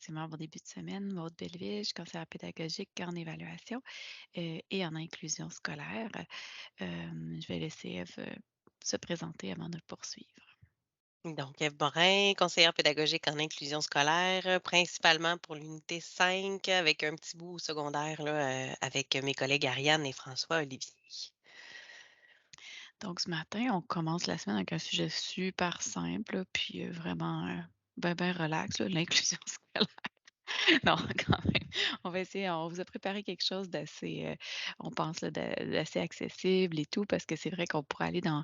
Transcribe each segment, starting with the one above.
effectivement, bon début de semaine. Maude Belleville, je suis conseillère pédagogique en évaluation et en inclusion scolaire. Je vais laisser Ève se présenter avant de poursuivre. Donc, Ève Morin, conseillère pédagogique en inclusion scolaire, principalement pour l'unité 5, avec un petit bout au secondaire là, avec mes collègues Ariane et François-Olivier. Donc, ce matin, on commence la semaine avec un sujet super simple, puis vraiment ben relax, là, l'inclusion scolaire. Non, quand même. On va essayer on vous a préparé quelque chose d'assez, on pense là, d'assez accessible et tout, parce que c'est vrai qu'on pourrait aller dans,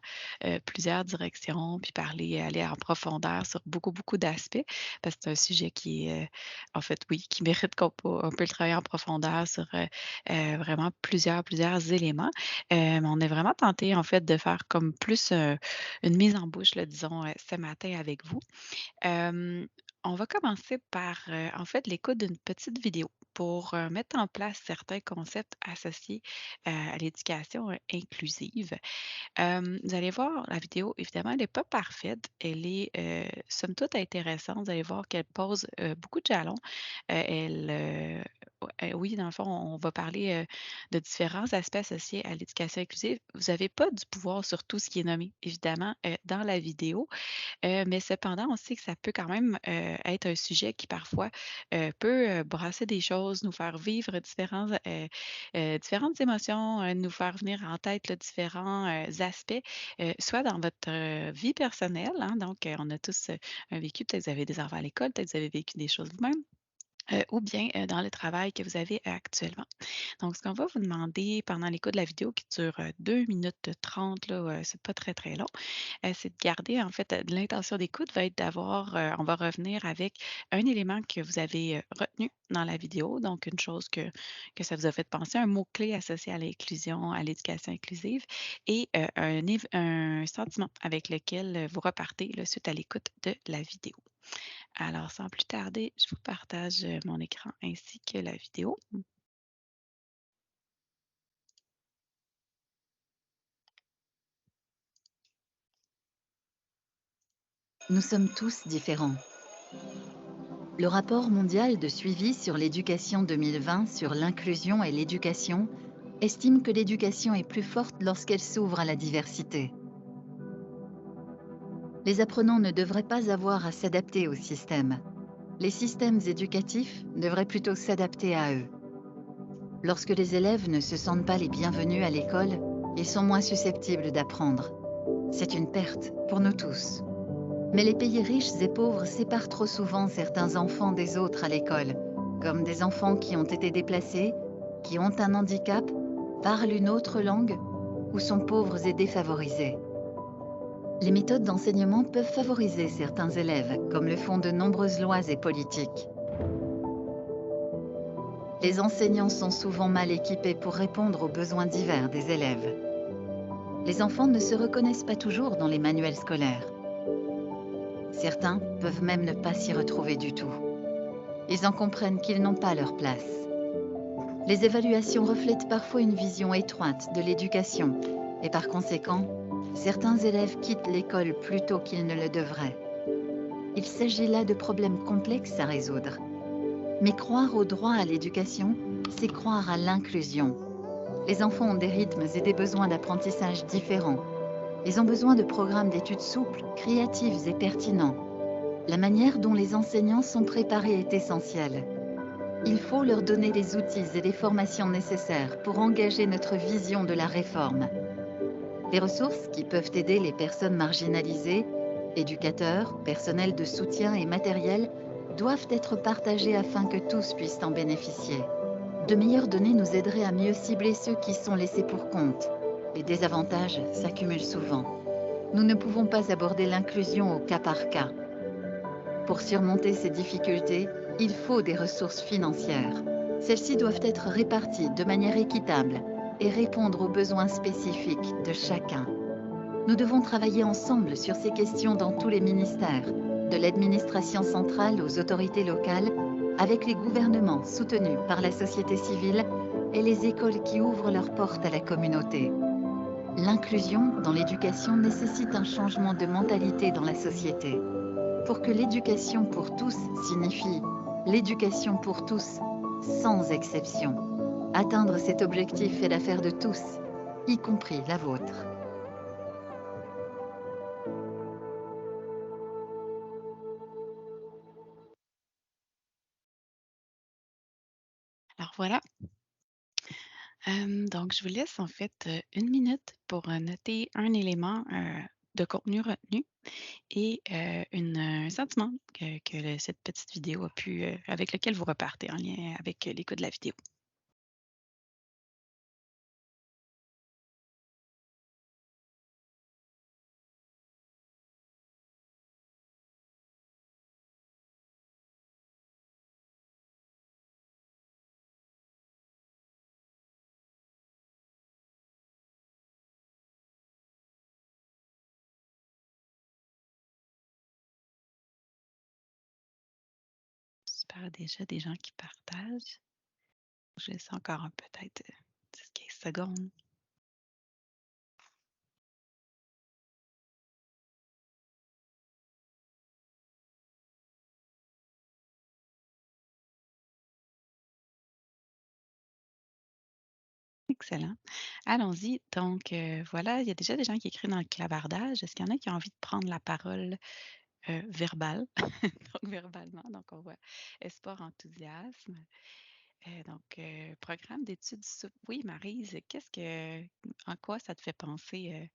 plusieurs directions, puis aller en profondeur sur beaucoup, beaucoup d'aspects, parce que c'est un sujet qui est, en fait, oui, qui mérite qu'on peut le travailler en profondeur sur, vraiment plusieurs éléments. Mais on est vraiment tenté, en fait, de faire comme plus, une mise en bouche, là, disons, ce matin avec vous. Hem, on va commencer par, en fait, l'écoute d'une petite vidéo pour, mettre en place certains concepts associés, à l'éducation, inclusive. Vous allez voir la vidéo, évidemment, elle est pas parfaite. Elle est, somme toute intéressante. Vous allez voir qu'elle pose, beaucoup de jalons. Oui, dans le fond, on va parler, de différents aspects associés à l'éducation inclusive. Vous n'avez pas du pouvoir sur tout ce qui est nommé, évidemment, dans la vidéo. Mais cependant, on sait que ça peut quand même, être un sujet qui parfois, peut, brasser des choses, nous faire vivre différentes émotions, nous faire venir en tête, là, différents, aspects, soit dans votre, vie personnelle, hein, donc on a tous, un vécu, peut-être vous avez des enfants à l'école, peut-être vous avez vécu des choses vous-même. Ou bien, dans le travail que vous avez actuellement. Donc ce qu'on va vous demander pendant l'écoute de la vidéo qui dure, 2 minutes 30 là, c'est pas très, très long, c'est de garder en fait, l'intention d'écoute va être d'avoir, on va revenir avec un élément que vous avez, retenu dans la vidéo, donc une chose que ça vous a fait penser, un mot-clé associé à l'inclusion, à l'éducation inclusive et un sentiment avec lequel, vous repartez là, suite à l'écoute de la vidéo. Alors, sans plus tarder, je vous partage, mon écran ainsi que la vidéo. Nous sommes tous différents. Le rapport mondial de suivi sur l'éducation 2020 sur l'inclusion et l'éducation estime que l'éducation est plus forte lorsqu'elle s'ouvre à la diversité. Les apprenants ne devraient pas avoir à s'adapter au système. Les systèmes éducatifs devraient plutôt s'adapter à eux. Lorsque les élèves ne se sentent pas les bienvenus à l'école, ils sont moins susceptibles d'apprendre. C'est une perte pour nous tous. Mais les pays riches et pauvres séparent trop souvent certains enfants des autres à l'école, comme des enfants qui ont été déplacés, qui ont un handicap, parlent une autre langue ou sont pauvres et défavorisés. Les méthodes d'enseignement peuvent favoriser certains élèves, comme le font de nombreuses lois et politiques. Les enseignants sont souvent mal équipés pour répondre aux besoins divers des élèves. Les enfants ne se reconnaissent pas toujours dans les manuels scolaires. Certains peuvent même ne pas s'y retrouver du tout. Ils en comprennent qu'ils n'ont pas leur place. Les évaluations reflètent parfois une vision étroite de l'éducation et par conséquent, certains élèves quittent l'école plus tôt qu'ils ne le devraient. Il s'agit là de problèmes complexes à résoudre. Mais croire au droit à l'éducation, c'est croire à l'inclusion. Les enfants ont des rythmes et des besoins d'apprentissage différents. Ils ont besoin de programmes d'études souples, créatifs et pertinents. La manière dont les enseignants sont préparés est essentielle. Il faut leur donner les outils et les formations nécessaires pour engager notre vision de la réforme. Les ressources qui peuvent aider les personnes marginalisées, éducateurs, personnel de soutien et matériel, doivent être partagées afin que tous puissent en bénéficier. De meilleures données nous aideraient à mieux cibler ceux qui sont laissés pour compte. Les désavantages s'accumulent souvent. Nous ne pouvons pas aborder l'inclusion au cas par cas. Pour surmonter ces difficultés, il faut des ressources financières. Celles-ci doivent être réparties de manière équitable et répondre aux besoins spécifiques de chacun. Nous devons travailler ensemble sur ces questions dans tous les ministères, de l'administration centrale aux autorités locales, avec les gouvernements soutenus par la société civile et les écoles qui ouvrent leurs portes à la communauté. L'inclusion dans l'éducation nécessite un changement de mentalité dans la société. Pour que l'éducation pour tous signifie L'éducation pour tous, sans exception. Atteindre cet objectif est l'affaire de tous, y compris la vôtre. Alors voilà. Donc je vous laisse en fait, 1 minute pour, noter un élément, de contenu retenu et un sentiment que cette petite vidéo a pu, avec lequel vous repartez en lien avec, l'écoute de la vidéo. Super, déjà des gens qui partagent. Je laisse encore peut-être, 10-15 secondes. Excellent. Allons-y. Donc, voilà, il y a déjà des gens qui écrivent dans le clavardage. Est-ce qu'il y en a qui ont envie de prendre la parole, verbale? Donc verbalement, donc on voit sport, enthousiasme. Programme d'études souple. Oui, Maryse, en quoi ça te fait penser,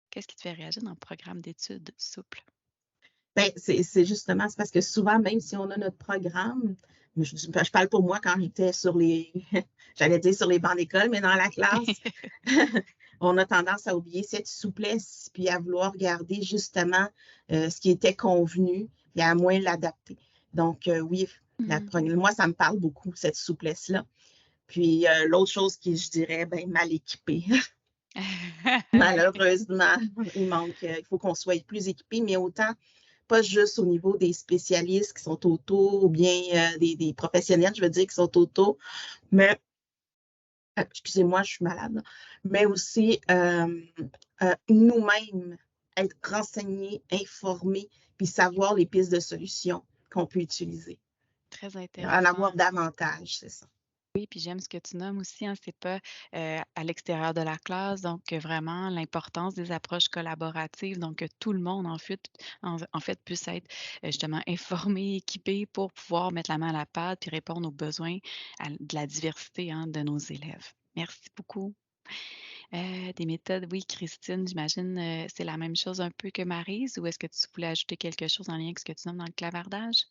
qu'est-ce qui te fait réagir dans le programme d'études souple? Ben, c'est justement, c'est parce que souvent, même si on a notre programme, je parle pour moi quand j'étais sur les, j'allais dire sur les bancs d'école, mais dans la classe, on a tendance à oublier cette souplesse, puis à vouloir garder justement ce qui était convenu, et à moins l'adapter. Donc, oui, moi, ça me parle beaucoup, cette souplesse-là. Puis, l'autre chose qui, je dirais, ben, mal équipé. Malheureusement, il faut qu'on soit plus équipé, mais autant pas juste au niveau des spécialistes qui sont autour ou bien des professionnels, je veux dire, qui sont autour, mais, excusez-moi, je suis malade, là, mais aussi nous-mêmes, être renseignés, informés, puis savoir les pistes de solutions qu'on peut utiliser. Très En intéressant. avoir davantage, c'est ça. Oui, puis j'aime ce que tu nommes aussi, hein, c'est pas, à l'extérieur de la classe, donc vraiment l'importance des approches collaboratives, donc que tout le monde en fait puisse être, justement informé, équipé pour pouvoir mettre la main à la pâte puis répondre aux besoins de la diversité, hein, de nos élèves. Merci beaucoup. Des méthodes, oui, Christine, j'imagine, c'est la même chose un peu que Maryse ou est-ce que tu voulais ajouter quelque chose en lien avec ce que tu nommes dans le clavardage?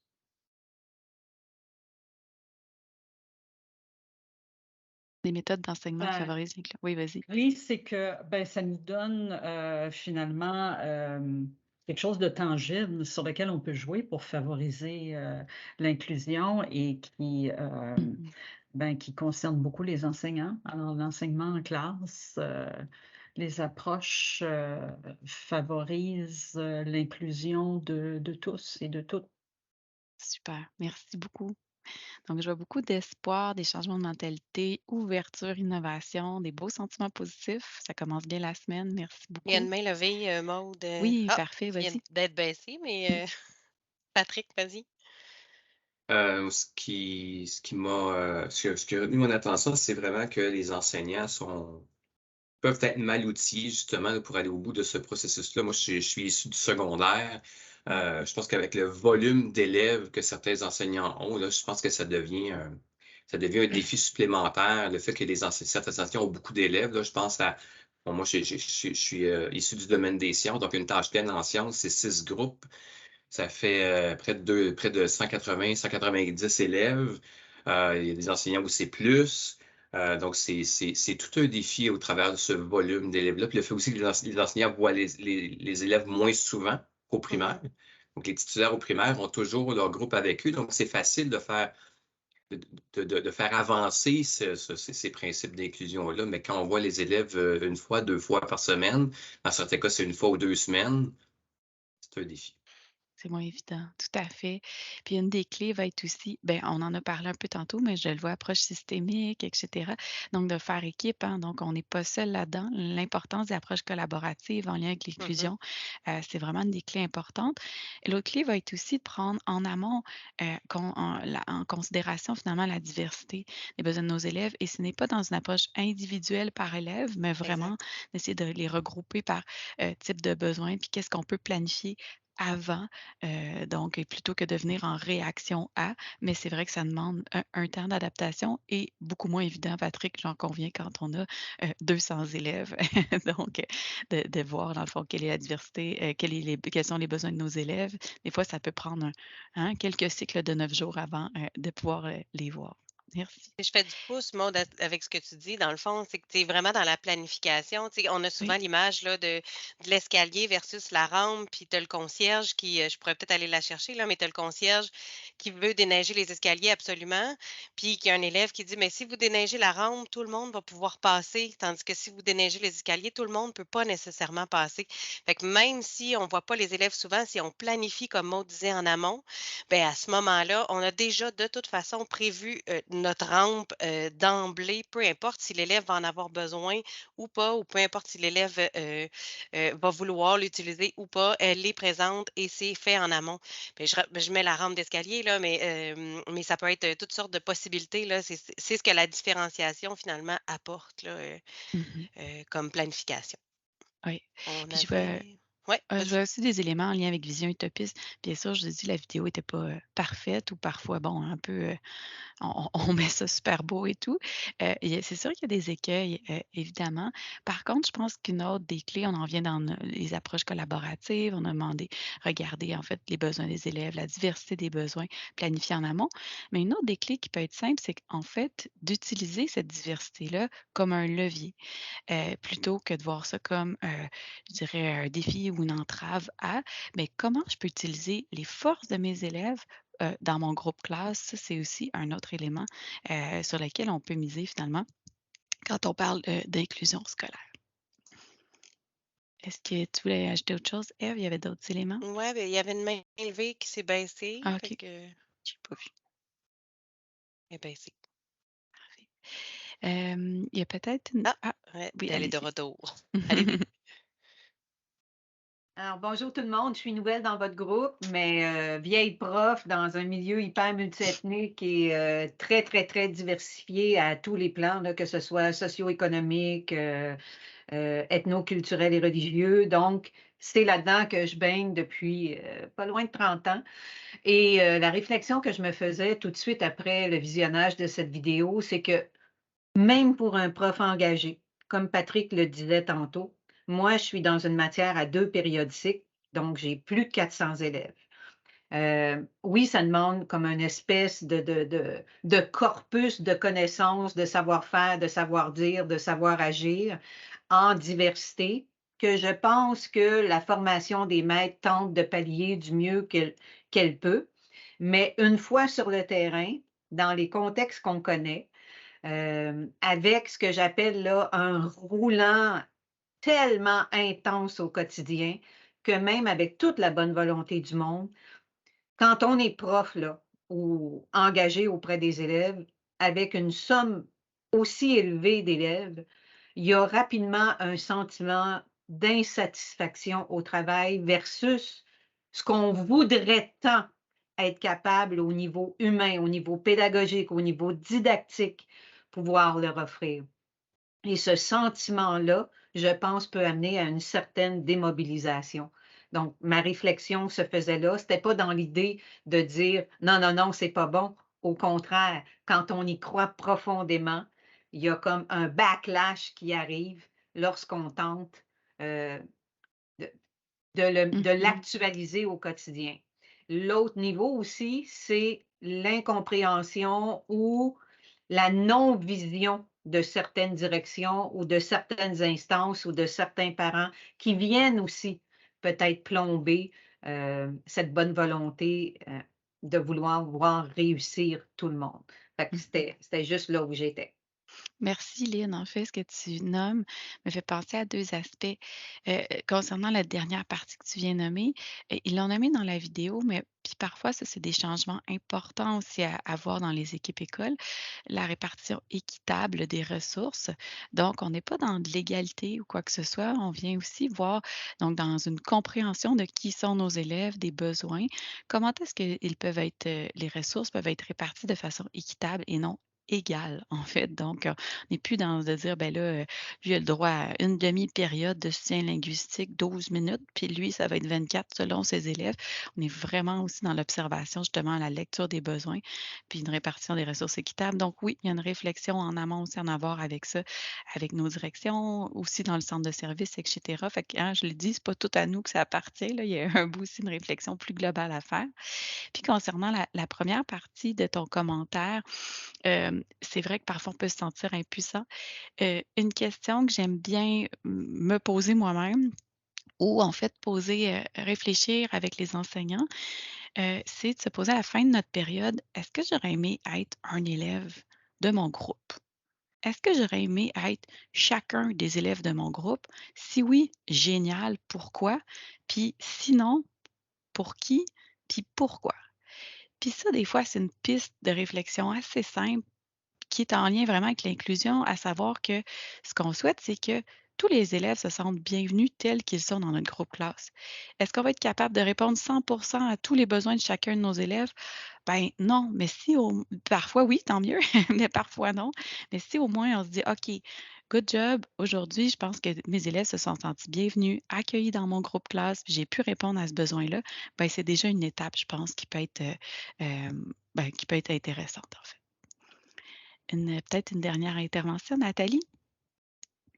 Des méthodes d'enseignement qui Ben, favorisent oui, vas-y. oui, c'est que ça nous donne finalement quelque chose de tangible sur lequel on peut jouer pour favoriser l'inclusion et Mmh. qui concerne beaucoup les enseignants. Alors, l'enseignement en classe, les approches favorisent l'inclusion de tous et de toutes. Super, merci beaucoup. Donc, je vois beaucoup d'espoir, des changements de mentalité, ouverture, innovation, des beaux sentiments positifs. Ça commence bien la semaine. Merci Il y a une beaucoup. main levée, Maude. Oui, Ah, parfait, qui vient vas-y. d'être baissée, mais Patrick, vas-y. Ce qui a retenu mon attention, c'est vraiment que les enseignants peuvent être mal outillés justement pour aller au bout de ce processus-là. Moi, je suis issu du secondaire. Je pense qu'avec le volume d'élèves que certains enseignants ont, là, je pense que ça devient un défi supplémentaire. Le fait que certains enseignants ont beaucoup d'élèves, là, je pense à bon, moi, je suis issu du domaine des sciences, donc une tâche pleine en sciences, c'est 6 groupes. Ça fait près de 180, 190 élèves. Il y a des enseignants où c'est plus. Donc, c'est tout un défi au travers de ce volume d'élèves-là. Puis le fait aussi que les enseignants voient les élèves moins souvent qu'au primaire. Donc, les titulaires au primaire ont toujours leur groupe avec eux. Donc, c'est facile de faire avancer ces principes d'inclusion-là. Mais quand on voit les élèves une fois, 2 fois par semaine, dans certains cas, c'est une fois ou 2 semaines, c'est un défi. C'est moins évident, tout à fait. Puis une des clés va être aussi, ben, on en a parlé un peu tantôt, mais je le vois, approche systémique, et cetera. Donc de faire équipe, hein, donc on n'est pas seul là-dedans. L'importance des approches collaboratives en lien avec Mhm. l'inclusion, c'est vraiment une des clés importantes. Et l'autre clé va être aussi de prendre en amont, en considération finalement la diversité des besoins de nos élèves. Et ce n'est pas dans une approche individuelle par élève, mais vraiment Exact. d'essayer de les regrouper par, type de besoin, puis qu'est-ce qu'on peut planifier avant. Donc plutôt que de venir en réaction à, mais c'est vrai que ça demande un temps d'adaptation et beaucoup moins évident, Patrick, j'en conviens, quand on a, 200 élèves. Donc de voir dans le fond quelle est la diversité, quels sont les besoins de nos élèves. Des fois, ça peut prendre quelques cycles de 9 jours avant, de pouvoir, les voir. Merci. Je fais du pouce, Maud, avec ce que tu dis. Dans le fond, c'est que tu es vraiment dans la planification. Tu sais, on a souvent Oui. l'image là, de l'escalier versus la rampe, puis tu as le concierge qui, je pourrais peut-être aller la chercher, là, mais tu as le concierge qui veut déneiger les escaliers absolument, puis qui a un élève qui dit, mais si vous déneigez la rampe, tout le monde va pouvoir passer, tandis que si vous déneigez les escaliers, tout le monde ne peut pas nécessairement passer. Fait que même si on ne voit pas les élèves souvent, si on planifie, comme Maud disait en amont, ben à ce moment-là, on a déjà de toute façon prévu notre rampe d'emblée, peu importe si l'élève va en avoir besoin ou pas, ou peu importe si l'élève va vouloir l'utiliser ou pas, elle est présente et c'est fait en amont. Ben, je mets la rampe d'escalier, là, mais ça peut être toutes sortes de possibilités. Là. C'est ce que la différenciation finalement apporte là, Mmh. comme planification. Oui. On Puis je vois avait. Ouais, Je vas-y. vois aussi des éléments en lien avec Vision Utopiste. Bien sûr, je dis la vidéo était pas, parfaite ou parfois, bon, un peu, on met ça super beau et tout. Et c'est sûr qu'il y a des écueils, évidemment. Par contre, je pense qu'une autre des clés, on en vient dans les approches collaboratives. On a demandé, regarder en fait les besoins des élèves, la diversité des besoins, planifier en amont. Mais une autre des clés qui peut être simple, c'est qu'en fait, d'utiliser cette diversité-là comme un levier, plutôt que de voir ça comme, je dirais, un défi ou une entrave à, mais comment je peux utiliser les forces de mes élèves, dans mon groupe classe? Ça, c'est aussi un autre élément, sur lequel on peut miser finalement quand on parle, d'inclusion scolaire. Est-ce que tu voulais ajouter autre chose, Ève? Il y avait d'autres éléments? Ouais, ben, il y avait une main levée qui s'est baissée. Ah Fait OK, que j'ai pas vu. elle est baissée. Parfait. Il y a peut-être une Ah, ah, ouais, oui, elle est de allez-y. retour. Allez-y. Alors, bonjour tout le monde, je suis nouvelle dans votre groupe, mais vieille prof dans un milieu hyper multiethnique et très, très, très diversifié à tous les plans, là, que ce soit socio-économique, ethno-culturel et religieux. Donc, c'est là-dedans que je baigne depuis pas loin de 30 ans. Et la réflexion que je me faisais tout de suite après le visionnage de cette vidéo, c'est que même pour un prof engagé, comme Patrick le disait tantôt, moi, je suis dans une matière à 2 périodiques, donc j'ai plus de 400 élèves. Oui, ça demande comme une espèce de corpus de connaissances, de savoir-faire, de savoir-dire, de savoir-agir en diversité, que je pense que la formation des maîtres tente de pallier du mieux qu'elle peut. Mais une fois sur le terrain, dans les contextes qu'on connaît, avec ce que j'appelle là un roulant tellement intense au quotidien que même avec toute la bonne volonté du monde, quand on est prof là, ou engagé auprès des élèves, avec une somme aussi élevée d'élèves, il y a rapidement un sentiment d'insatisfaction au travail versus ce qu'on voudrait tant être capable au niveau humain, au niveau pédagogique, au niveau didactique, pouvoir leur offrir. Et ce sentiment-là, je pense, peut amener à une certaine démobilisation. Donc, ma réflexion se faisait là. C'était pas dans l'idée de dire non, non, non, c'est pas bon. Au contraire, quand on y croit profondément, il y a comme un backlash qui arrive lorsqu'on tente euh, de, de Mmh. l'actualiser au quotidien. L'autre niveau aussi, c'est l'incompréhension ou la non-vision de certaines directions ou de certaines instances ou de certains parents qui viennent aussi peut-être plomber cette bonne volonté de vouloir voir réussir tout le monde. Fait que Mmh. c'était juste là où j'étais. Merci Lynn. En fait, ce que tu nommes me fait penser à 2 aspects. Concernant la dernière partie que tu viens nommer, ils l'ont nommé dans la vidéo, mais puis parfois ça, c'est des changements importants aussi à voir dans les équipes écoles. La répartition équitable des ressources. Donc, on n'est pas dans de l'égalité ou quoi que ce soit. On vient aussi voir, donc dans une compréhension de qui sont nos élèves, des besoins, comment est-ce qu'ils peuvent être, les ressources peuvent être réparties de façon équitable et non égale, en fait. Donc, on n'est plus dans de dire, ben là, lui a le droit à une demi-période de soutien linguistique, 12 minutes, puis lui, ça va être 24 selon ses élèves. On est vraiment aussi dans l'observation, justement, la lecture des besoins, puis une répartition des ressources équitables. Donc oui, il y a une réflexion en amont aussi à en avoir avec ça, avec nos directions, aussi dans le centre de service, et cetera. Fait que, hein, je le dis, c'est pas tout à nous que ça appartient, là. Il y a un bout aussi, une réflexion plus globale à faire. Puis concernant la 1re partie de ton commentaire, c'est vrai que parfois on peut se sentir impuissant. Une question que j'aime bien me poser moi-même ou en fait poser, réfléchir avec les enseignants, c'est de se poser à la fin de notre période: «Est-ce que j'aurais aimé être un élève de mon groupe? Est-ce que j'aurais aimé être chacun des élèves de mon groupe? Si oui, génial, pourquoi? Puis sinon, pour qui? Puis pourquoi?» Puis ça, des fois, c'est une piste de réflexion assez simple qui est en lien vraiment avec l'inclusion, à savoir que ce qu'on souhaite, c'est que tous les élèves se sentent bienvenus tels qu'ils sont dans notre groupe classe. Est-ce qu'on va être capable de répondre 100% à tous les besoins de chacun de nos élèves? Ben non, mais si parfois oui, tant mieux, mais parfois non. Mais si au moins on se dit, OK, good job, aujourd'hui, je pense que mes élèves se sont sentis bienvenus, accueillis dans mon groupe classe, puis j'ai pu répondre à ce besoin-là, ben c'est déjà une étape, je pense, qui peut être, qui peut être intéressante, en fait. Peut-être une dernière intervention, Nathalie?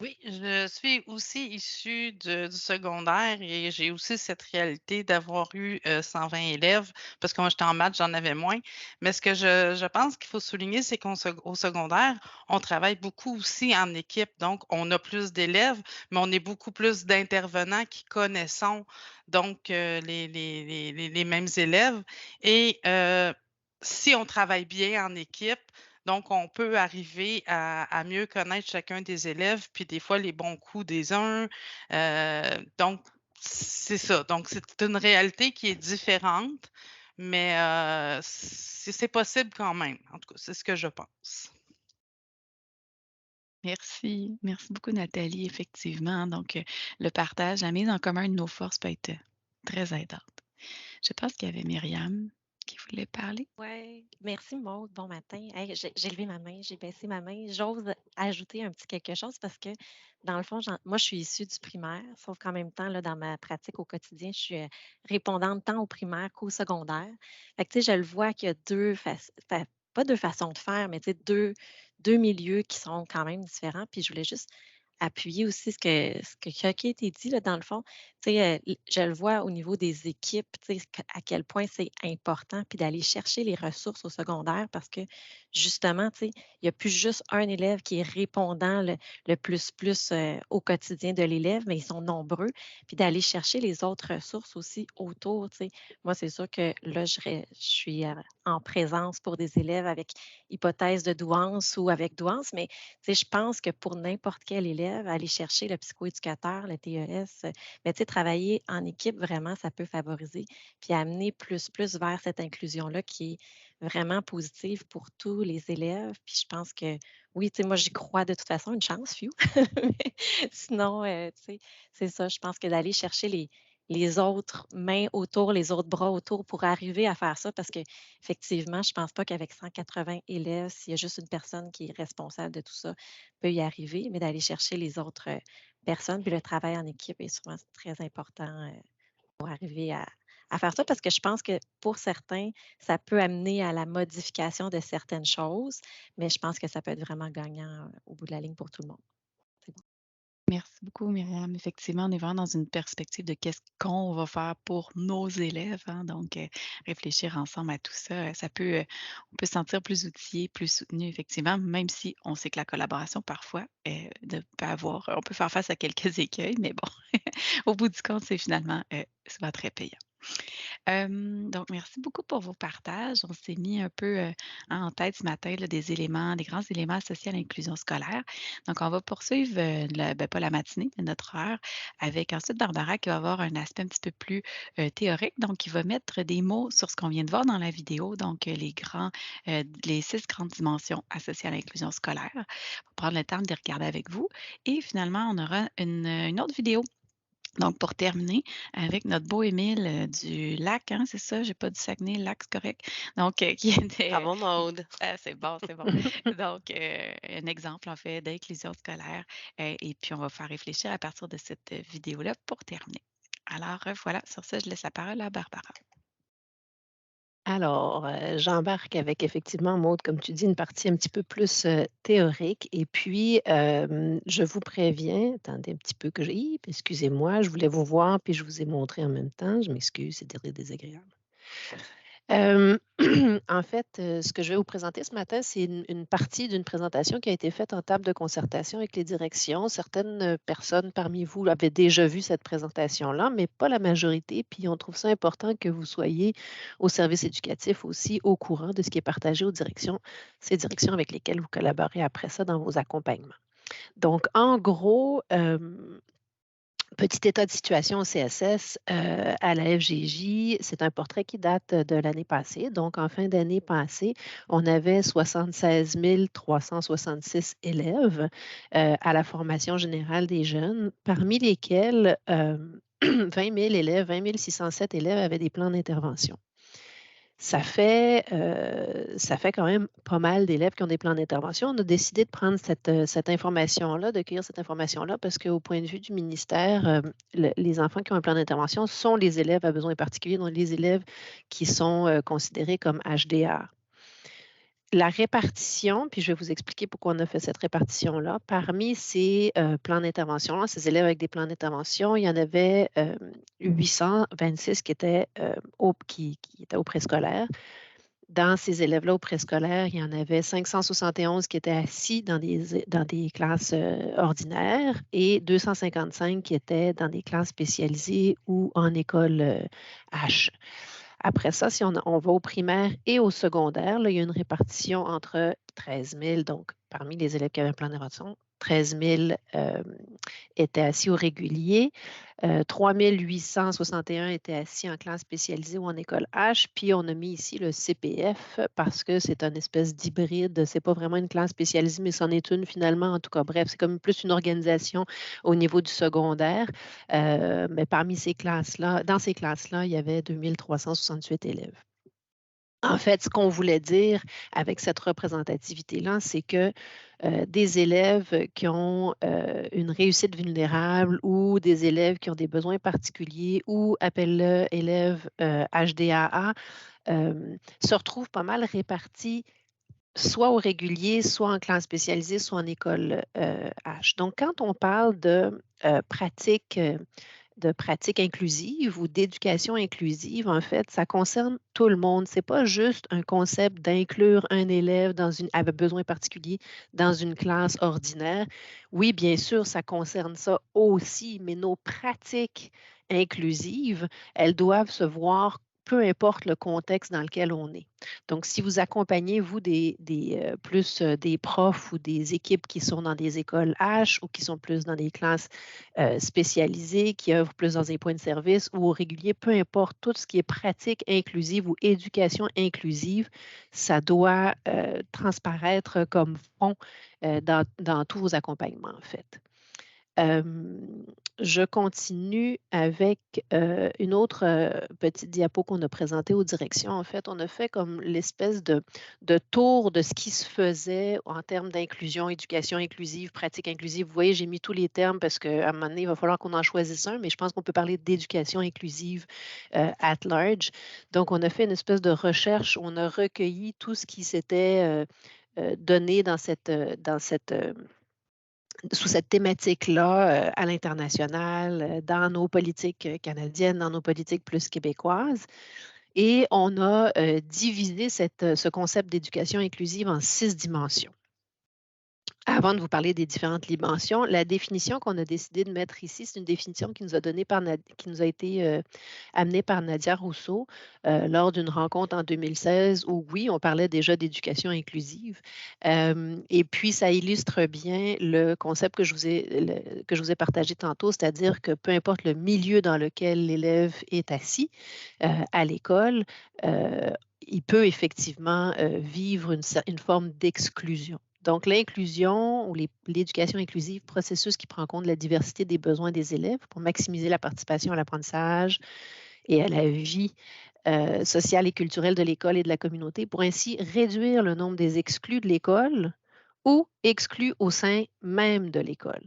Oui, je suis aussi issue du secondaire et j'ai aussi cette réalité d'avoir eu 120 élèves parce que moi j'étais en maths, j'en avais moins. Mais ce que je pense qu'il faut souligner, c'est qu'au secondaire, on travaille beaucoup aussi en équipe. Donc, on a plus d'élèves, mais on est beaucoup plus d'intervenants qui connaissons donc les mêmes élèves. Et si on travaille bien en équipe, donc, on peut arriver à mieux connaître chacun des élèves, puis des fois les bons coups des uns. Donc, c'est ça. Donc, c'est une réalité qui est différente, mais c'est possible quand même. En tout cas, c'est ce que je pense. Merci. Merci beaucoup, Nathalie. Effectivement, donc, le partage, la mise en commun de nos forces peut être très aidante. Je pense qu'il y avait Myriam qui voulait parler. Ouais, merci Maude, bon matin. Hey, j'ai levé ma main, j'ai baissé ma main. J'ose ajouter un petit quelque chose parce que, dans le fond, moi, je suis issue du primaire, sauf qu'en même temps, là, dans ma pratique au quotidien, je suis répondante tant au primaire qu'au secondaire. Fait que, tu sais, je le vois qu'il y a pas deux façons de faire, mais tu sais, deux milieux qui sont quand même différents. Puis je voulais juste appuyer aussi qui a été dit, là, dans le fond. Tu sais, je le vois au niveau des équipes, tu sais, à quel point c'est important, puis d'aller chercher les ressources au secondaire parce que justement, tu sais, il n'y a plus juste un élève qui est répondant le plus au quotidien de l'élève, mais ils sont nombreux, puis d'aller chercher les autres ressources aussi autour, tu sais. Moi, c'est sûr que là, je suis en présence pour des élèves avec hypothèse de douance ou avec douance, mais tu sais, je pense que pour n'importe quel élève, aller chercher le psychoéducateur, le TES, mais tu sais, travailler en équipe, vraiment, ça peut favoriser, puis amener plus vers cette inclusion-là qui est vraiment positive pour tous les élèves. Puis je pense que oui, tu sais, moi, j'y crois de toute façon, une chance, fiou. Mais sinon, tu sais, c'est ça, je pense que d'aller chercher les autres mains autour, les autres bras autour pour arriver à faire ça, parce qu'effectivement, je ne pense pas qu'avec 180 élèves, s'il y a juste une personne qui est responsable de tout ça, peut y arriver, mais d'aller chercher les autres personnes. Puis le travail en équipe est souvent très important pour arriver à faire ça, parce que je pense que pour certains, ça peut amener à la modification de certaines choses, mais je pense que ça peut être vraiment gagnant au bout de la ligne pour tout le monde. C'est bon. Merci beaucoup, Myriam. Effectivement, on est vraiment dans une perspective de qu'est-ce qu'on va faire pour nos élèves, hein. Donc, réfléchir ensemble à tout ça, on peut se sentir plus outillé, plus soutenu, effectivement, même si on sait que la collaboration, parfois, on peut faire face à quelques écueils, mais bon, au bout du compte, c'est finalement souvent très payant. Donc merci beaucoup pour vos partages. On s'est mis un peu, en tête ce matin là, des grands éléments associés à l'inclusion scolaire. Donc on va poursuivre, pas la matinée, mais notre heure avec ensuite Barbara qui va avoir un aspect un petit peu plus, théorique. Donc il va mettre des mots sur ce qu'on vient de voir dans la vidéo, donc les 6 grandes dimensions associées à l'inclusion scolaire. On va prendre le temps de les regarder avec vous et finalement on aura une autre vidéo donc, pour terminer, avec notre beau Émile, du lac, hein, c'est ça? J'ai pas dit Saguenay, lac, c'est correct? Donc, qui était Bravo, Maude. c'est bon, c'est bon. Donc, un exemple, en fait, d'inclusion scolaire, et puis on va faire réfléchir à partir de cette, vidéo-là pour terminer. Alors, voilà, sur ça, je laisse la parole à Barbara. Alors, j'embarque avec effectivement, Maude, comme tu dis, une partie un petit peu plus, théorique et puis, je vous préviens attendez un petit peu que excusez-moi, je voulais vous voir puis je vous ai montré en même temps. Je m'excuse, c'est désagréable. Hem, en fait, ce que je vais vous présenter ce matin, c'est une partie d'une présentation qui a été faite en table de concertation avec les directions. Certaines, personnes parmi vous avaient déjà vu cette présentation-là, mais pas la majorité. Puis on trouve ça important que vous soyez au service éducatif aussi au courant de ce qui est partagé aux directions, ces directions avec lesquelles vous collaborez après ça dans vos accompagnements. Donc en gros, petit état de situation au CSS, à la FGJ, c'est un portrait qui date de l'année passée. Donc, en fin d'année passée, on avait 76 366 élèves à la formation générale des jeunes, parmi lesquels 20 000 élèves, 20 607 élèves avaient des plans d'intervention. Ça fait quand même pas mal d'élèves qui ont des plans d'intervention. On a décidé de prendre cette information-là, de cueillir cette information-là, parce qu'au point de vue du ministère, les enfants qui ont un plan d'intervention sont les élèves à besoins particuliers, donc les élèves qui sont considérés comme HDA. La répartition, puis je vais vous expliquer pourquoi on a fait cette répartition-là. Parmi ces plans d'intervention-là, ces élèves avec des plans d'intervention, il y en avait 826 qui étaient, qui étaient au préscolaire. Dans ces élèves-là au préscolaire, il y en avait 571 qui étaient assis dans des classes ordinaires et 255 qui étaient dans des classes spécialisées ou en école H. Après ça, si on va au primaire et au secondaire, là, il y a une répartition entre 13 000, donc parmi les élèves qui avaient un plan d'intervention, 13 000 étaient assis au régulier, 3 861 étaient assis en classe spécialisée ou en école H, puis on a mis ici le CPF parce que c'est une espèce d'hybride, c'est pas vraiment une classe spécialisée, mais c'en est une finalement, en tout cas, bref, c'est comme plus une organisation au niveau du secondaire, mais parmi ces classes-là, dans ces classes-là, il y avait 2368 élèves. En fait, ce qu'on voulait dire avec cette représentativité-là, c'est que des élèves qui ont une réussite vulnérable ou des élèves qui ont des besoins particuliers ou appelle-le élèves HDAA se retrouvent pas mal répartis soit au régulier, soit en classe spécialisée, soit en école H. Donc, quand on parle de pratiques inclusive ou d'éducation inclusive, en fait, ça concerne tout le monde. Ce n'est pas juste un concept d'inclure un élève avec besoin particulier dans une classe ordinaire. Oui, bien sûr, ça concerne ça aussi, mais nos pratiques inclusives, elles doivent se voir peu importe le contexte dans lequel on est. Donc, si vous accompagnez, vous, des profs ou des équipes qui sont dans des écoles H ou qui sont plus dans des classes spécialisées, qui œuvrent plus dans des points de service ou au régulier, peu importe, tout ce qui est pratique inclusive ou éducation inclusive, ça doit transparaître comme fond dans tous vos accompagnements, en fait. Je continue avec une autre petite diapo qu'on a présentée aux directions. En fait, on a fait comme l'espèce de tour de ce qui se faisait en termes d'inclusion, éducation inclusive, pratique inclusive. Vous voyez, j'ai mis tous les termes parce qu'à un moment donné, il va falloir qu'on en choisisse un, mais je pense qu'on peut parler d'éducation inclusive at large. Donc, on a fait une espèce de recherche, on a recueilli tout ce qui s'était donné sous cette thématique-là à l'international, dans nos politiques canadiennes, dans nos politiques plus québécoises. Et on a divisé ce concept d'éducation inclusive en 6 dimensions. Avant de vous parler des différentes dimensions, la définition qu'on a décidé de mettre ici, c'est une définition qui nous a donnée qui nous a été amenée par Nadia Rousseau lors d'une rencontre en 2016 où, oui, on parlait déjà d'éducation inclusive. Et puis, ça illustre bien le concept que je vous ai partagé tantôt, c'est-à-dire que peu importe le milieu dans lequel l'élève est assis à l'école, il peut effectivement vivre une forme d'exclusion. Donc, l'inclusion ou l'éducation inclusive, processus qui prend en compte la diversité des besoins des élèves pour maximiser la participation à l'apprentissage et à la vie sociale et culturelle de l'école et de la communauté, pour ainsi réduire le nombre des exclus de l'école ou exclus au sein même de l'école.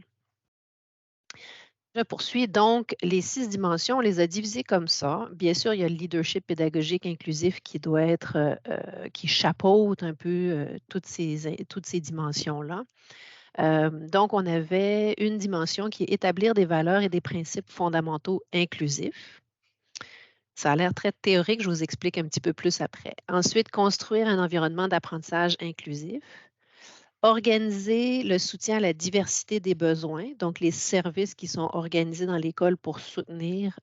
Je poursuis. Donc, les 6 dimensions, on les a divisées comme ça. Bien sûr, il y a le leadership pédagogique inclusif qui doit être, qui chapeaute un peu toutes ces dimensions-là. Donc, on avait une dimension qui est établir des valeurs et des principes fondamentaux inclusifs. Ça a l'air très théorique, je vous explique un petit peu plus après. Ensuite, construire un environnement d'apprentissage inclusif. Organiser le soutien à la diversité des besoins, donc les services qui sont organisés dans l'école pour soutenir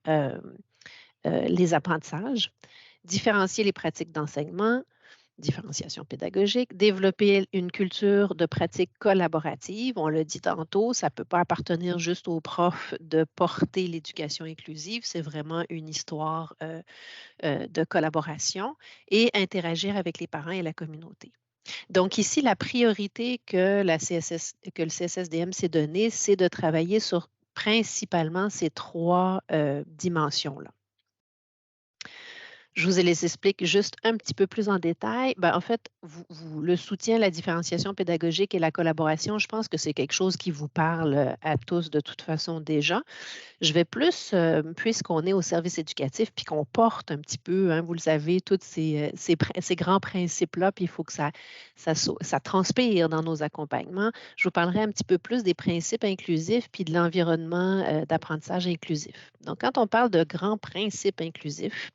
les apprentissages. Différencier les pratiques d'enseignement, différenciation pédagogique, développer une culture de pratique collaborative. On l'a dit tantôt, ça ne peut pas appartenir juste aux profs de porter l'éducation inclusive, c'est vraiment une histoire de collaboration et interagir avec les parents et la communauté. Donc ici, la priorité que le CSSDM s'est donnée, c'est de travailler sur principalement ces 3 dimensions-là. Je vous les explique juste un petit peu plus en détail. En fait, le soutien, la différenciation pédagogique et la collaboration, je pense que c'est quelque chose qui vous parle à tous de toute façon déjà. Je vais plus, puisqu'on est au service éducatif, puis qu'on porte un petit peu, hein, vous le savez, tous ces grands principes-là, puis il faut que ça transpire dans nos accompagnements. Je vous parlerai un petit peu plus des principes inclusifs, puis de l'environnement d'apprentissage inclusif. Donc, quand on parle de grands principes inclusifs,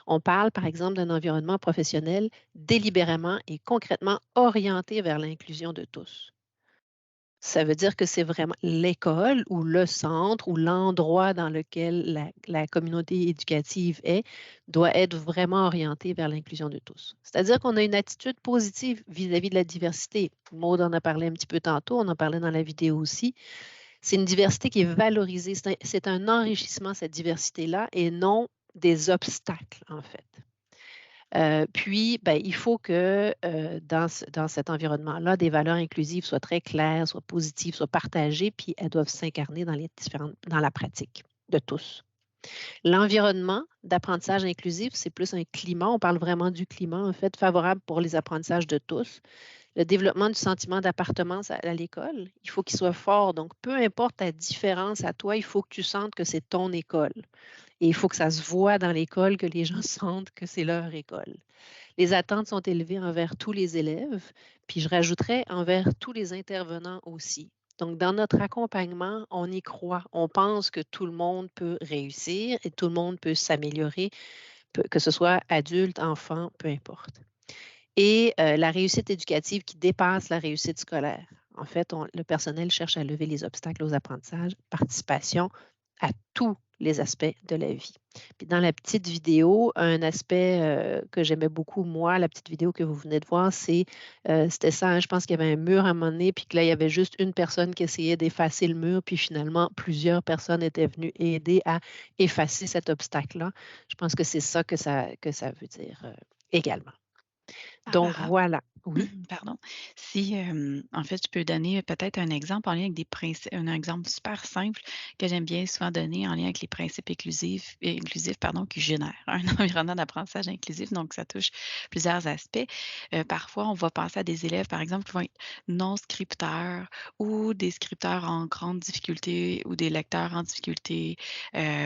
on parle, par exemple, d'un environnement professionnel délibérément et concrètement orienté vers l'inclusion de tous. Ça veut dire que c'est vraiment l'école ou le centre ou l'endroit dans lequel la communauté éducative doit être vraiment orienté vers l'inclusion de tous. C'est-à-dire qu'on a une attitude positive vis-à-vis de la diversité. Maud en a parlé un petit peu tantôt, on en parlait dans la vidéo aussi. C'est une diversité qui est valorisée. C'est un enrichissement, cette diversité-là, et non des obstacles, en fait. Puis, il faut que dans cet environnement-là, des valeurs inclusives soient très claires, soient positives, soient partagées, puis elles doivent s'incarner dans la pratique de tous. L'environnement d'apprentissage inclusif, c'est plus un climat. On parle vraiment du climat, en fait, favorable pour les apprentissages de tous. Le développement du sentiment d'appartenance à l'école, il faut qu'il soit fort. Donc, peu importe ta différence à toi, il faut que tu sentes que c'est ton école. Et il faut que ça se voit dans l'école, que les gens sentent que c'est leur école. Les attentes sont élevées envers tous les élèves, puis je rajouterais envers tous les intervenants aussi. Donc, dans notre accompagnement, on y croit. On pense que tout le monde peut réussir et tout le monde peut s'améliorer, que ce soit adulte, enfant, peu importe. Et la réussite éducative qui dépasse la réussite scolaire. En fait, le personnel cherche à lever les obstacles aux apprentissages, participation à tous les aspects de la vie. Puis dans la petite vidéo, un aspect que j'aimais beaucoup, moi, la petite vidéo que vous venez de voir, c'était ça, hein, je pense qu'il y avait un mur à un moment donné, puis que là, il y avait juste une personne qui essayait d'effacer le mur, puis finalement, plusieurs personnes étaient venues aider à effacer cet obstacle-là. Je pense que c'est ça que ça veut dire également. Donc, Barbara, voilà. Oui. pardon. Si, en fait, je peux donner peut-être un exemple en lien avec un exemple super simple que j'aime bien souvent donner en lien avec les principes inclusifs qui génèrent un environnement d'apprentissage inclusif. Donc, ça touche plusieurs aspects. Parfois, on va penser à des élèves, par exemple, qui vont être non scripteurs ou des scripteurs en grande difficulté ou des lecteurs en difficulté,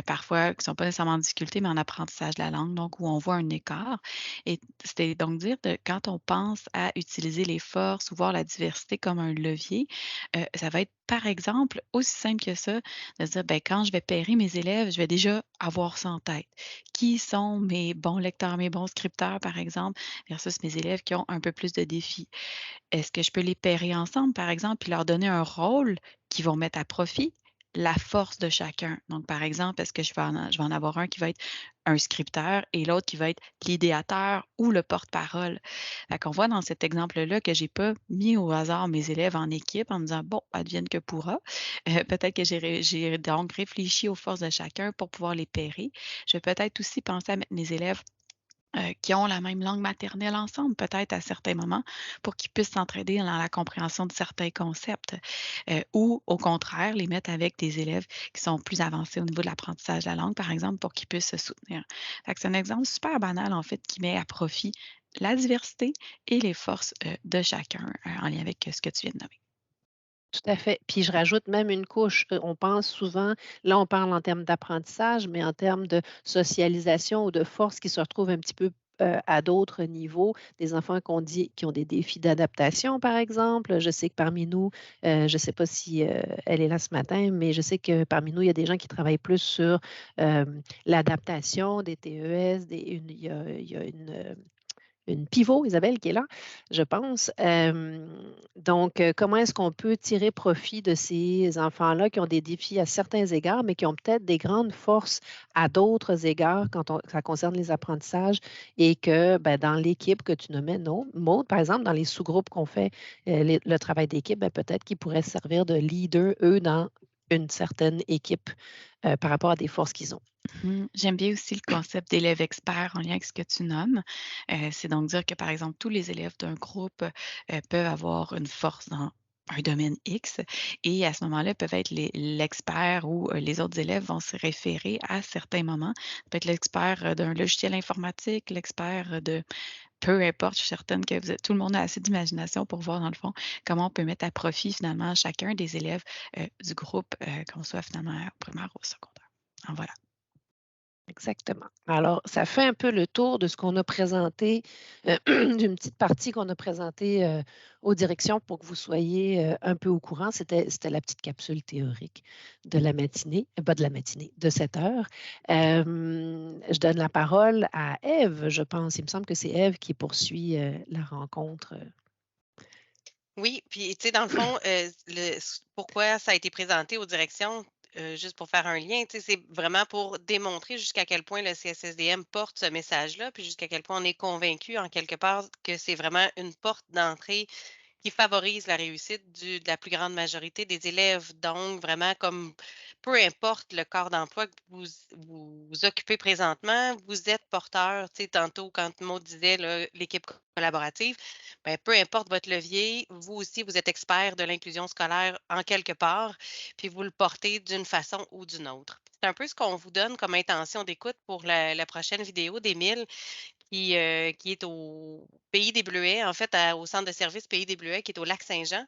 parfois qui ne sont pas nécessairement en difficulté, mais en apprentissage de la langue, donc où on voit un écart. Et c'était donc dire quand on pense à utiliser les forces ou voir la diversité comme un levier, ça va être, par exemple, aussi simple que ça, de se dire, ben, quand je vais pairer mes élèves, je vais déjà avoir ça en tête. Qui sont mes bons lecteurs, mes bons scripteurs, par exemple, versus mes élèves qui ont un peu plus de défis? Est-ce que je peux les pairer ensemble, par exemple, puis leur donner un rôle qu'ils vont mettre à profit? La force de chacun. Donc, par exemple, est-ce que je vais en avoir un qui va être un scripteur et l'autre qui va être l'idéateur ou le porte-parole? Fait qu'on voit dans cet exemple-là que j'ai pas mis au hasard mes élèves en équipe en me disant: «Bon, advienne que pourra». Peut-être que j'ai donc réfléchi aux forces de chacun pour pouvoir les pairer. Je vais peut-être aussi penser à mettre mes élèves qui ont la même langue maternelle ensemble, peut-être à certains moments, pour qu'ils puissent s'entraider dans la compréhension de certains concepts, ou au contraire, les mettre avec des élèves qui sont plus avancés au niveau de l'apprentissage de la langue, par exemple, pour qu'ils puissent se soutenir. Fait que c'est un exemple super banal, en fait, qui met à profit la diversité et les forces, de chacun, en lien avec, ce que tu viens de nommer. Tout à fait. Puis je rajoute même une couche. On pense souvent, là, on parle en termes d'apprentissage, mais en termes de socialisation ou de force qui se retrouvent un petit peu à d'autres niveaux. Des enfants qu'on dit qui ont des défis d'adaptation, par exemple. Je sais que parmi nous, je ne sais pas si elle est là ce matin, mais je sais que parmi nous, il y a des gens qui travaillent plus sur l'adaptation des TES. Il y a une pivot, Isabelle, qui est là, je pense. Donc, comment est-ce qu'on peut tirer profit de ces enfants-là qui ont des défis à certains égards, mais qui ont peut-être des grandes forces à d'autres égards quand ça concerne les apprentissages et que ben, dans l'équipe que tu nommais, Maud, par exemple, dans les sous-groupes qu'on fait, le travail d'équipe, ben, peut-être qu'ils pourraient servir de leader, eux, dans une certaine équipe par rapport à des forces qu'ils ont. J'aime bien aussi le concept d'élève expert en lien avec ce que tu nommes. C'est donc dire que, par exemple, tous les élèves d'un groupe, peuvent avoir une force dans un domaine X et à ce moment-là, peuvent être l'expert ou, les autres élèves vont se référer à certains moments. Ça peut être l'expert, d'un logiciel informatique, l'expert, de peu importe, je suis certaine que tout le monde a assez d'imagination pour voir, dans le fond, comment on peut mettre à profit, finalement, chacun des élèves, du groupe, qu'on soit finalement au primaire ou au secondaire. En voilà. Exactement. Alors, ça fait un peu le tour de ce qu'on a présenté, d'une petite partie qu'on a présentée aux directions pour que vous soyez un peu au courant. C'était la petite capsule théorique de la matinée, pas de la matinée, de 7 heures. Je donne la parole à Ève, je pense. Il me semble que c'est Ève qui poursuit la rencontre. Oui, puis tu sais, dans le fond, pourquoi ça a été présenté aux directions, juste pour faire un lien, tu sais, c'est vraiment pour démontrer jusqu'à quel point le CSSDM porte ce message-là, puis jusqu'à quel point on est convaincu, en quelque part, que c'est vraiment une porte d'entrée qui favorise la réussite de la plus grande majorité des élèves. Donc, vraiment, comme peu importe le corps d'emploi que vous occupez présentement, vous êtes porteur. Tu sais, tantôt, quand Maud disait là, l'équipe collaborative, ben, peu importe votre levier, vous aussi, vous êtes expert de l'inclusion scolaire en quelque part, puis vous le portez d'une façon ou d'une autre. C'est un peu ce qu'on vous donne comme intention d'écoute pour la prochaine vidéo d'Émile qui est au Pays des Bleuets, en fait, au centre de service Pays des Bleuets, qui est au Lac-Saint-Jean.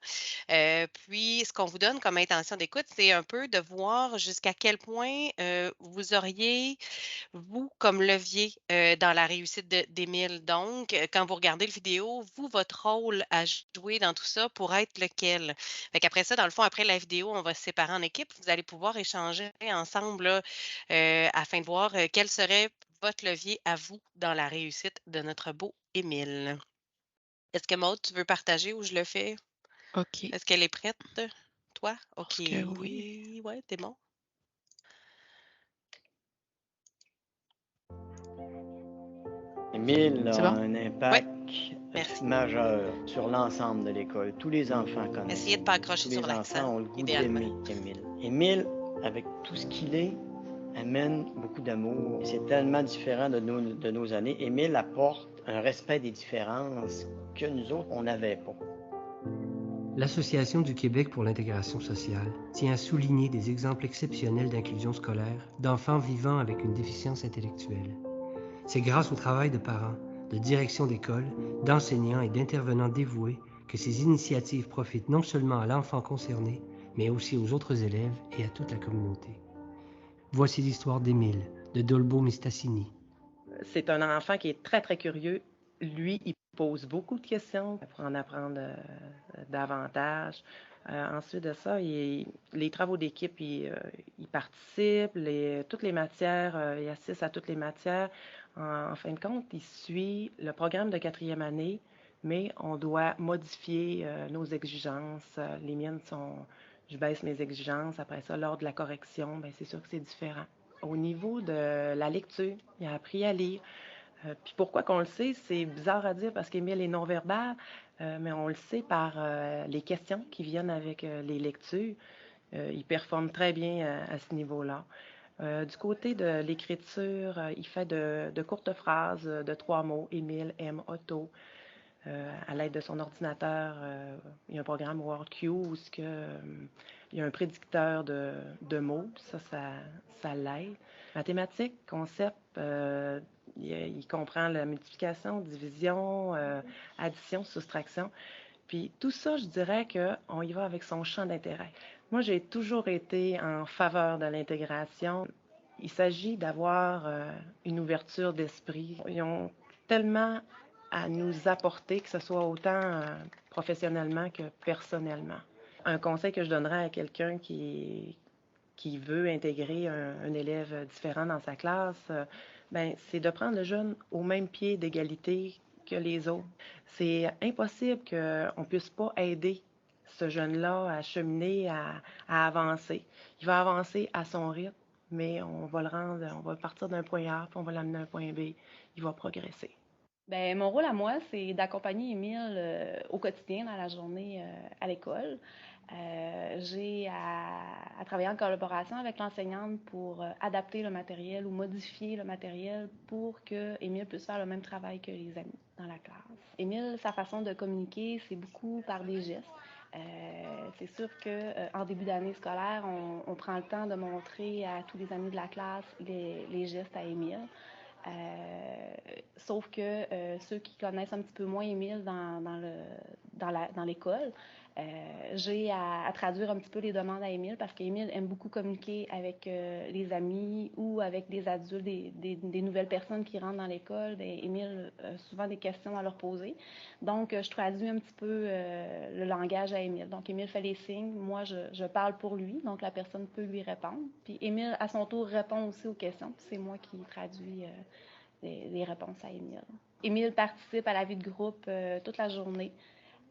Puis, ce qu'on vous donne comme intention d'écoute, c'est un peu de voir jusqu'à quel point vous auriez, vous, comme levier dans la réussite d'Émile. Donc, quand vous regardez la vidéo, vous, votre rôle à jouer dans tout ça pour être lequel. Fait qu'après ça, dans le fond, après la vidéo, on va se séparer en équipe. Vous allez pouvoir échanger ensemble là, afin de voir quel serait votre levier à vous dans la réussite de notre beau Émile. Est-ce que Maud, tu veux partager ou je le fais? OK, Est-ce qu'elle est prête? Toi? je OK. pense que oui. Ouais, t'es bon. Émile C'est a bon? un Ouais, impact merci. majeur sur l'ensemble de l'école. Tous les enfants connaissent Essayez de Émile. pas Tous accrocher sur les l'accent, enfants ont le goût idéalement. d'aimer Émile. Émile, avec tout ce qu'il est, amène beaucoup d'amour. C'est tellement différent de nos années. Émile apporte un respect des différences que nous autres, on n'avait pas. L'Association du Québec pour l'intégration sociale tient à souligner des exemples exceptionnels d'inclusion scolaire d'enfants vivant avec une déficience intellectuelle. C'est grâce au travail de parents, de direction d'école, d'enseignants et d'intervenants dévoués que ces initiatives profitent non seulement à l'enfant concerné, mais aussi aux autres élèves et à toute la communauté. Voici l'histoire d'Émile, de Dolbeau-Mistassini. C'est un enfant qui est très, très curieux, Lui, il pose beaucoup de questions pour en apprendre davantage. Ensuite de ça, les travaux d'équipe, il participe, toutes les matières, il assiste à toutes les matières. En fin de compte, il suit le programme de 4e année, mais on doit modifier nos exigences. Les miennes sont, je baisse mes exigences. Après ça, lors de la correction, ben, c'est sûr que c'est différent. Au niveau de la lecture, il a appris à lire. Puis pourquoi qu'on le sait, c'est bizarre à dire parce qu'Émile est non-verbal, mais on le sait par les questions qui viennent avec les lectures. Il performe très bien à ce niveau-là. Du côté de l'écriture, il fait de courtes phrases de 3 mots. Émile aime auto. À l'aide de son ordinateur, il y a un programme WordQ où il y a un prédicteur de mots. Ça l'aide. Mathématiques, concept, il comprend la multiplication, division, addition, soustraction. Puis tout ça, je dirais qu'on y va avec son champ d'intérêt. Moi, j'ai toujours été en faveur de l'intégration. Il s'agit d'avoir une ouverture d'esprit. Ils ont tellement à nous apporter, que ce soit autant professionnellement que personnellement. Un conseil que je donnerais à quelqu'un qui veut intégrer un élève différent dans sa classe, ben, c'est de prendre le jeune au même pied d'égalité que les autres. C'est impossible qu'on ne puisse pas aider ce jeune-là à cheminer, à avancer. Il va avancer à son rythme, mais on va partir d'un point A, puis on va l'amener à un point B. Il va progresser. Bien, mon rôle à moi, c'est d'accompagner Émile au quotidien dans la journée à l'école. J'ai à travailler en collaboration avec l'enseignante pour adapter le matériel ou modifier le matériel pour que Émile puisse faire le même travail que les amis dans la classe. Émile, sa façon de communiquer, c'est beaucoup par des gestes. C'est sûr qu'en début d'année scolaire, on prend le temps de montrer à tous les amis de la classe les gestes à Émile. Sauf que ceux qui connaissent un petit peu moins Émile dans l'école, j'ai à traduire un petit peu les demandes à Émile parce qu'Émile aime beaucoup communiquer avec les amis ou avec des adultes, des nouvelles personnes qui rentrent dans l'école. Émile a souvent des questions à leur poser. Donc, je traduis un petit peu le langage à Émile. Donc, Émile fait les signes. Moi, je parle pour lui. Donc, la personne peut lui répondre. Puis, Émile, à son tour, répond aussi aux questions. Puis, c'est moi qui traduis les réponses à Émile. Émile participe à la vie de groupe toute la journée.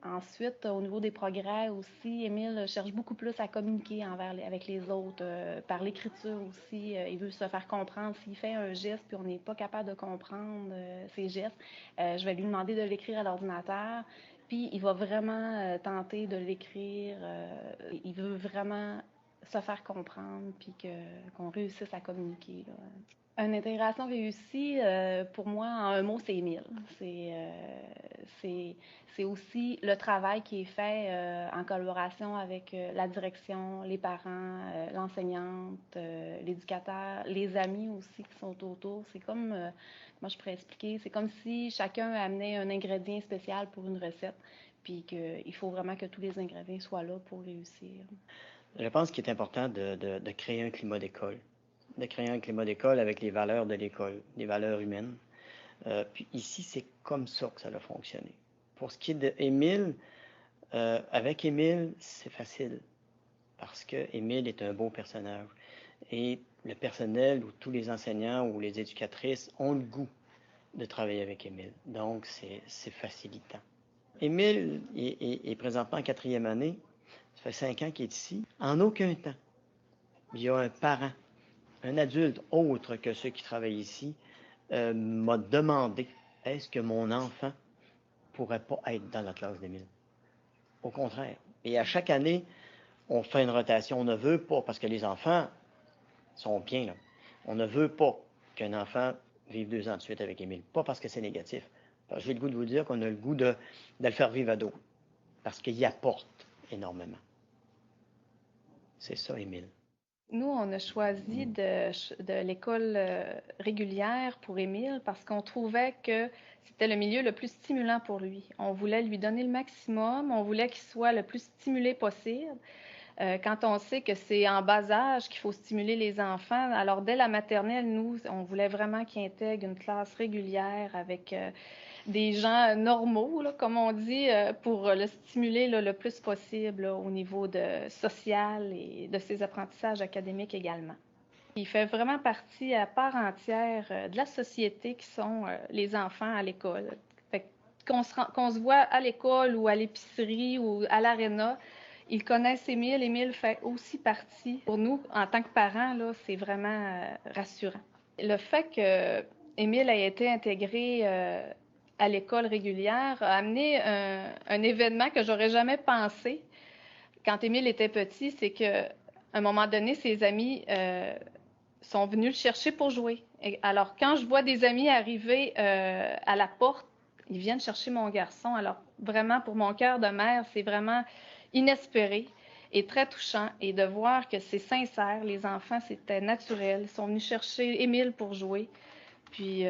Ensuite, au niveau des progrès aussi, Émile cherche beaucoup plus à communiquer avec les autres, par l'écriture aussi. Il veut se faire comprendre. S'il fait un geste puis on n'est pas capable de comprendre ses gestes, je vais lui demander de l'écrire à l'ordinateur. Puis il va vraiment tenter de l'écrire. Il veut vraiment se faire comprendre puis qu'on réussisse à communiquer, là. Une intégration réussie, pour moi, en un mot, c'est Émile. C'est aussi le travail qui est fait en collaboration avec la direction, les parents, l'enseignante, l'éducateur, les amis aussi qui sont autour. C'est comme, moi je pourrais expliquer, c'est comme si chacun amenait un ingrédient spécial pour une recette, puis qu'il faut vraiment que tous les ingrédients soient là pour réussir. Je pense qu'il est important de créer un climat d'école. De créer un climat d'école avec les valeurs de l'école, les valeurs humaines. Puis ici, c'est comme ça que ça a fonctionné. Pour ce qui est d'Émile, avec Émile, c'est facile parce que Émile est un beau personnage. Et le personnel ou tous les enseignants ou les éducatrices ont le goût de travailler avec Émile. Donc, c'est facilitant. Émile est présentement en 4e année. Ça fait 5 ans qu'il est ici. En aucun temps, il y a un parent, un adulte autre que ceux qui travaillent ici, m'a demandé est-ce que mon enfant pourrait pas être dans la classe d'Émile. Au contraire. Et à chaque année, on fait une rotation. On ne veut pas, parce que les enfants sont bien là, on ne veut pas qu'un enfant vive 2 ans de suite avec Émile. Pas parce que c'est négatif. J'ai le goût de vous dire qu'on a le goût de le faire vivre à d'autres. Parce qu'il y apporte énormément. C'est ça, Émile. Nous, on a choisi de l'école régulière pour Émile parce qu'on trouvait que c'était le milieu le plus stimulant pour lui. On voulait lui donner le maximum, on voulait qu'il soit le plus stimulé possible. Quand on sait que c'est en bas âge qu'il faut stimuler les enfants, alors dès la maternelle, nous, on voulait vraiment qu'il intègre une classe régulière avec des gens normaux, là, comme on dit, pour le stimuler là, le plus possible là, au niveau social et de ses apprentissages académiques également. Il fait vraiment partie à part entière de la société qui sont les enfants à l'école. Qu'on se voit à l'école ou à l'épicerie ou à l'aréna, ils connaissent Émile. Émile fait aussi partie. Pour nous, en tant que parents, là, c'est vraiment rassurant. Le fait que Émile ait été intégré à l'école régulière a amené un événement que j'aurais jamais pensé quand Émile était petit, c'est qu'à un moment donné, ses amis sont venus le chercher pour jouer. Alors, quand je vois des amis arriver à la porte, ils viennent chercher mon garçon. Alors, vraiment, pour mon cœur de mère, c'est vraiment inespéré et très touchant. Et de voir que c'est sincère, les enfants, c'était naturel. Ils sont venus chercher Émile pour jouer. Puis,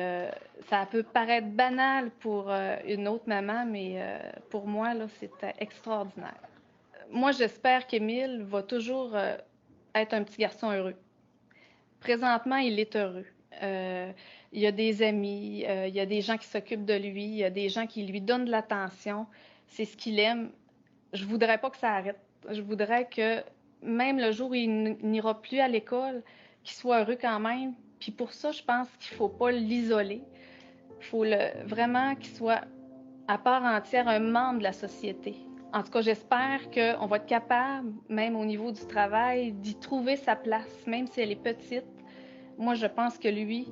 ça peut paraître banal pour une autre maman, mais pour moi, là, c'était extraordinaire. Moi, j'espère qu'Émile va toujours être un petit garçon heureux. Présentement, il est heureux. Il y a des amis, il y a des gens qui s'occupent de lui, il y a des gens qui lui donnent de l'attention. C'est ce qu'il aime. Je voudrais pas que ça arrête. Je voudrais que même le jour où il n'ira plus à l'école, qu'il soit heureux quand même. Puis pour ça, je pense qu'il faut pas l'isoler. Il faut vraiment qu'il soit à part entière un membre de la société. En tout cas, j'espère qu'on va être capable, même au niveau du travail, d'y trouver sa place, même si elle est petite. Moi, je pense que lui,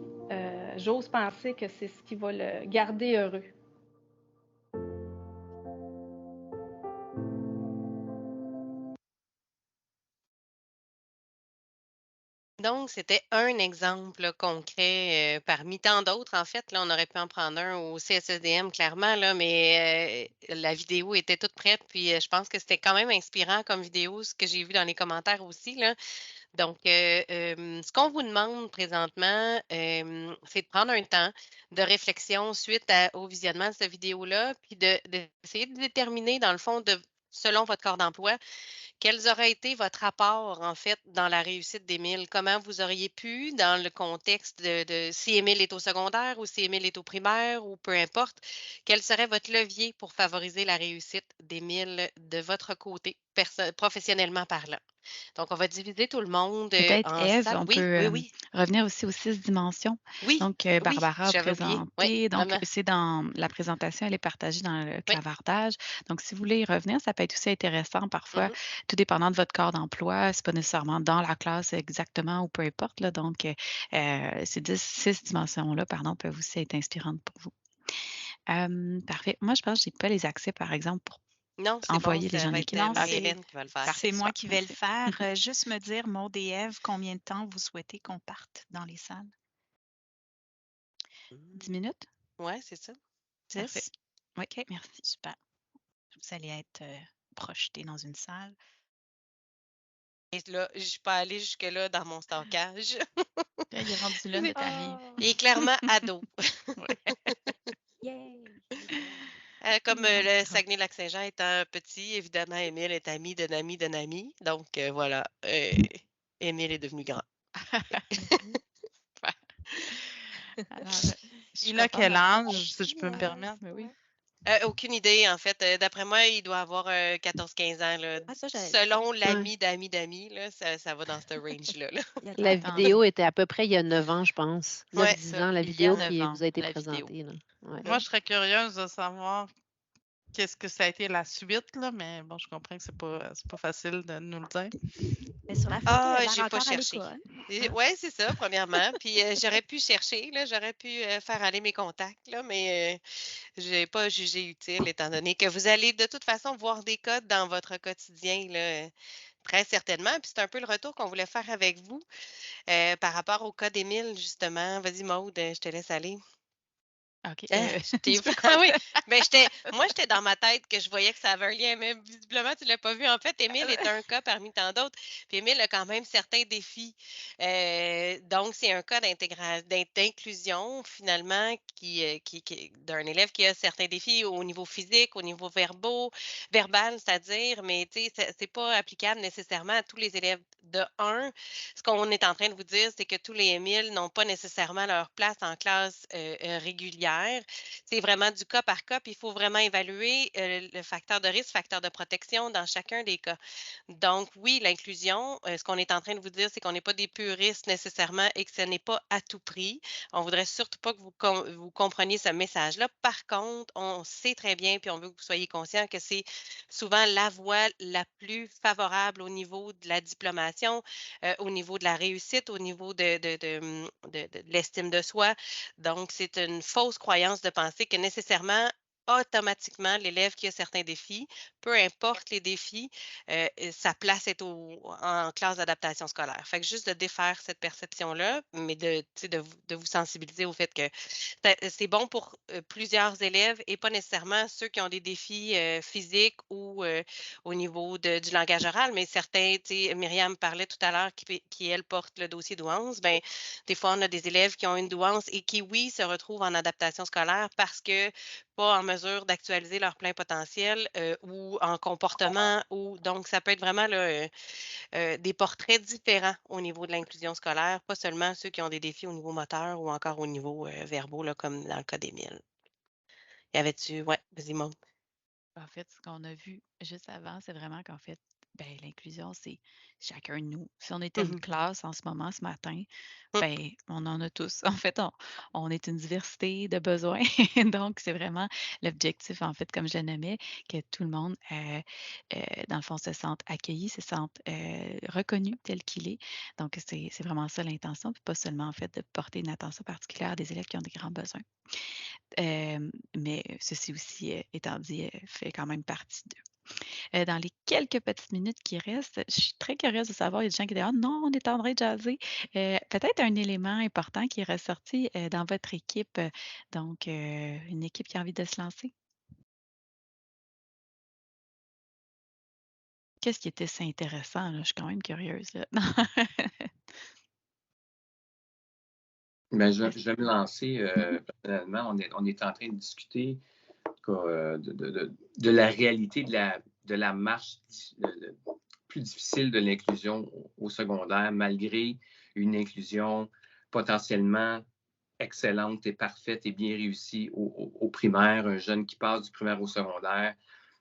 j'ose penser que c'est ce qui va le garder heureux. Donc, c'était un exemple là, concret parmi tant d'autres. En fait, là, on aurait pu en prendre un au CSSDM, clairement, là, mais la vidéo était toute prête. Puis, je pense que c'était quand même inspirant comme vidéo, ce que j'ai vu dans les commentaires aussi, là. Donc, ce qu'on vous demande présentement, c'est de prendre un temps de réflexion suite au visionnement de cette vidéo-là, puis d'essayer de déterminer, dans le fond, selon votre corps d'emploi, quels auraient été votre apport, en fait, dans la réussite d'Émile? Comment vous auriez pu, dans le contexte de si Émile est au secondaire ou si Émile est au primaire ou peu importe, quel serait votre levier pour favoriser la réussite d'Émile de votre côté, professionnellement parlant? Donc, on va diviser tout le monde Peut-être, en Ève, salles. on Oui, peut oui, oui, revenir aussi aux 6 dimensions. oui, Donc, oui, Barbara a j'avais oublié. Oui, présenté, donc vraiment. c'est dans la présentation, elle est partagée dans le Oui. clavardage. Donc, si vous voulez y revenir, ça peut être aussi intéressant parfois, Mhm. tout dépendant de votre corps d'emploi. C'est pas nécessairement dans la classe exactement ou peu importe, là. Donc, ces 6 dimensions-là, pardon, peuvent aussi être inspirantes pour vous. Parfait. Moi, je pense que j'ai pas les accès, par exemple, pour Non, c'est bon, envoyer les ça gens de va l'équipe. être Non, Marie-Hélène qui va le faire. Parfait, c'est moi super, qui vais le merci. faire. Juste me dire, Maud et Ève, combien de temps vous souhaitez qu'on parte dans les salles? 10 minutes? Oui, c'est ça. 10? Oui, OK, merci. super. Vous allez être projetés dans une salle. Et là, je suis pas allée jusque-là dans mon stockage. Il est rendu là, notre ami. Il est clairement ado. Yay! Comme le Saguenay-Lac-Saint-Jean étant petit, évidemment, Émile est ami d'un ami d'un ami. Donc, voilà, Émile est devenu grand. Alors, je suis Il a contente quel d'avoir âge, si je peux me permettre? Mais oui. Aucune idée, en fait. D'après moi, il doit avoir 14-15 ans. Là. Ah, ça, Selon Ouais. l'ami d'amis, là, ça va dans ce range-là. Là. il y a La longtemps. vidéo était à peu près il y a 9 ans, je pense. Ouais. 9-10 ans, la Il y a vidéo 9 qui ans, vous a été la vidéo. présentée. Là. Ouais. Moi, je serais curieuse de savoir qu'est-ce que ça a été la suite, là, mais bon, je comprends que c'est pas facile de nous le dire. Mais sur la photo, il a l'air j'ai pas encore à cherché. l'école. Oui, c'est ça, premièrement. Puis j'aurais pu chercher, là, j'aurais pu faire aller mes contacts, là, mais je n'ai pas jugé utile, étant donné que vous allez de toute façon voir des codes dans votre quotidien, là, très certainement. Puis c'est un peu le retour qu'on voulait faire avec vous par rapport au code Émile, justement. Vas-y, Maude, je te laisse aller. OK. Ah oui, mais moi, j'étais dans ma tête que je voyais que ça avait un lien, mais visiblement, tu ne l'as pas vu. En fait, Émile est un cas parmi tant d'autres. Puis Émile a quand même certains défis. Donc, c'est un cas d'inclusion, finalement, d'un élève qui a certains défis au niveau physique, au niveau verbal, c'est-à-dire, mais tu sais, c'est pas applicable nécessairement à tous les élèves. De un, ce qu'on est en train de vous dire, c'est que tous les Émiles n'ont pas nécessairement leur place en classe régulière. faire. C'est vraiment du cas par cas, puis il faut vraiment évaluer le facteur de risque, facteur de protection dans chacun des cas. Donc, oui, l'inclusion, ce qu'on est en train de vous dire, c'est qu'on n'est pas des puristes nécessairement et que ce n'est pas à tout prix. On voudrait surtout pas que vous compreniez ce message-là. Par contre, on sait très bien, puis on veut que vous soyez conscients que c'est souvent la voie la plus favorable au niveau de la diplomation, au niveau de la réussite, au niveau de l'estime de soi. Donc, c'est une fausse croyance de penser que nécessairement, automatiquement, l'élève qui a certains défis, peu importe les défis, sa place est en classe d'adaptation scolaire. Fait que juste de défaire cette perception-là, mais de vous sensibiliser au fait que c'est bon pour plusieurs élèves et pas nécessairement ceux qui ont des défis physiques ou au niveau du langage oral, mais certains, Myriam parlait tout à l'heure qui, elle, porte le dossier douance. Ben, des fois, on a des élèves qui ont une douance et qui, oui, se retrouvent en adaptation scolaire parce que pas en mesure d'actualiser leur plein potentiel ou en comportement. Donc, ça peut être vraiment là, des portraits différents au niveau de l'inclusion scolaire, pas seulement ceux qui ont des défis au niveau moteur ou encore au niveau verbaux, là, comme dans le cas d'Émile. Y avait-tu... Ouais, vas-y, Maud. En fait, ce qu'on a vu juste avant, c'est vraiment qu'en fait, l'inclusion, c'est chacun de nous. Si on était une classe en ce moment, ce matin, on en a tous. En fait, on est une diversité de besoins. Donc, c'est vraiment l'objectif, en fait, comme je le nommais, que tout le monde, dans le fond, se sente accueilli, se sente reconnu tel qu'il est. Donc, c'est vraiment ça l'intention, puis pas seulement, en fait, de porter une attention particulière à des élèves qui ont des grands besoins. Mais ceci aussi, étant dit, fait quand même partie d'eux. Dans les quelques petites minutes qui restent, je suis très curieuse de savoir, il y a des gens qui disent: «Ah non, on est en train de jaser». Peut-être un élément important qui est ressorti, dans votre équipe, donc une équipe qui a envie de se lancer? Qu'est-ce qui était si intéressant, là? Je suis quand même curieuse, là. Ben, je vais me lancer personnellement. On est en train de discuter de la réalité de la marche plus difficile de l'inclusion au secondaire, malgré une inclusion potentiellement excellente et parfaite et bien réussie au primaire. Un jeune qui passe du primaire au secondaire,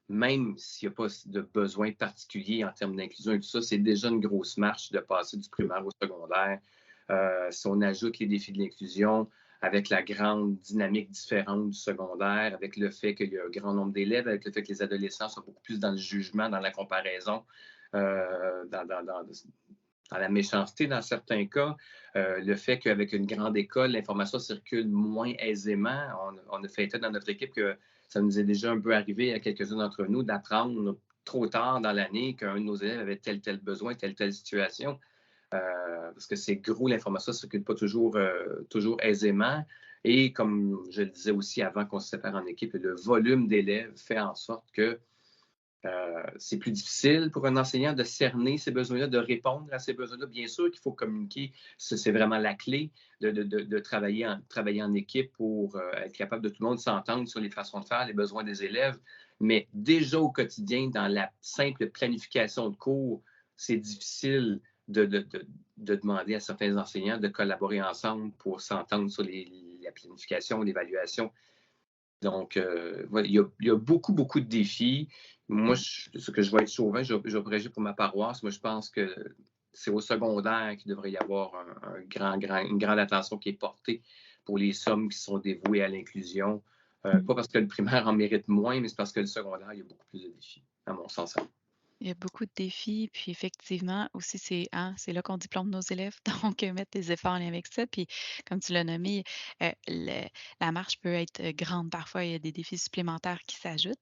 même s'il n'y a pas de besoin particulier en termes d'inclusion et tout ça, c'est déjà une grosse marche de passer du primaire au secondaire. Si on ajoute les défis de l'inclusion, avec la grande dynamique différente du secondaire, avec le fait qu'il y a un grand nombre d'élèves, avec le fait que les adolescents sont beaucoup plus dans le jugement, dans la comparaison, dans la méchanceté dans certains cas, le fait qu'avec une grande école, l'information circule moins aisément. On a fait état dans notre équipe que ça nous est déjà un peu arrivé à quelques-uns d'entre nous d'apprendre trop tard dans l'année qu'un de nos élèves avait tel besoin, telle situation. Parce que c'est gros, l'information ne circule pas toujours aisément. Et comme je le disais aussi avant qu'on se sépare en équipe, le volume d'élèves fait en sorte que c'est plus difficile pour un enseignant de cerner ces besoins-là, de répondre à ces besoins-là. Bien sûr qu'il faut communiquer, c'est vraiment la clé de travailler en équipe pour être capable de tout le monde s'entendre sur les façons de faire, les besoins des élèves. Mais déjà au quotidien, dans la simple planification de cours, c'est difficile de demander à certains enseignants de collaborer ensemble pour s'entendre sur la planification, l'évaluation. Donc, voilà, il y a beaucoup, beaucoup de défis. Moi, ce que je vais être souvent, je vais prêcher pour ma paroisse. Moi, je pense que c'est au secondaire qu'il devrait y avoir une grande attention qui est portée pour les sommes qui sont dévouées à l'inclusion. Pas parce que le primaire en mérite moins, mais c'est parce que le secondaire, il y a beaucoup plus de défis, à mon sens. Il y a beaucoup de défis, puis effectivement aussi c'est là qu'on diplôme nos élèves, donc mettre des efforts en lien avec ça. Puis comme tu l'as nommé, la marche peut être grande. Parfois, il y a des défis supplémentaires qui s'ajoutent.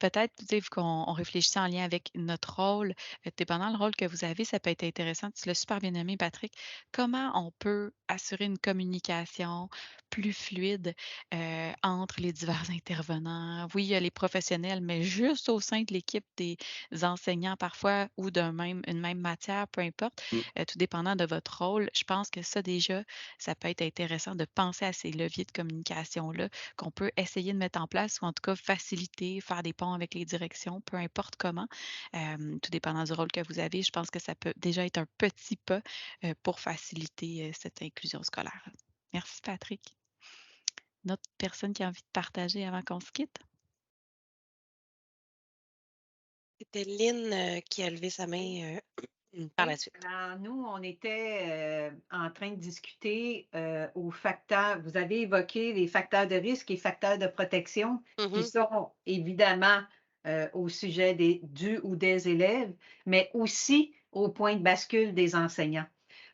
Peut-être, tu sais, vu qu'on réfléchit en lien avec notre rôle, dépendant le rôle que vous avez, ça peut être intéressant. Tu l'as super bien nommé, Patrick. Comment on peut assurer une communication plus fluide entre les divers intervenants? Oui, il y a les professionnels, mais juste au sein de l'équipe des enseignants parfois ou une même matière, peu importe, tout dépendant de votre rôle. Je pense que ça déjà, ça peut être intéressant de penser à ces leviers de communication-là qu'on peut essayer de mettre en place ou en tout cas faciliter, faire des ponts avec les directions, peu importe comment, tout dépendant du rôle que vous avez. Je pense que ça peut déjà être un petit pas pour faciliter cette inclusion scolaire. Merci, Patrick. une autre personne qui a envie de partager avant qu'on se quitte? C'était Lynn, qui a levé sa main, par la Oui, suite. alors nous, on était en train de discuter aux facteurs. Vous avez évoqué les facteurs de risque et facteurs de protection qui Mmh. sont évidemment au sujet du ou des élèves, mais aussi au point de bascule des enseignants.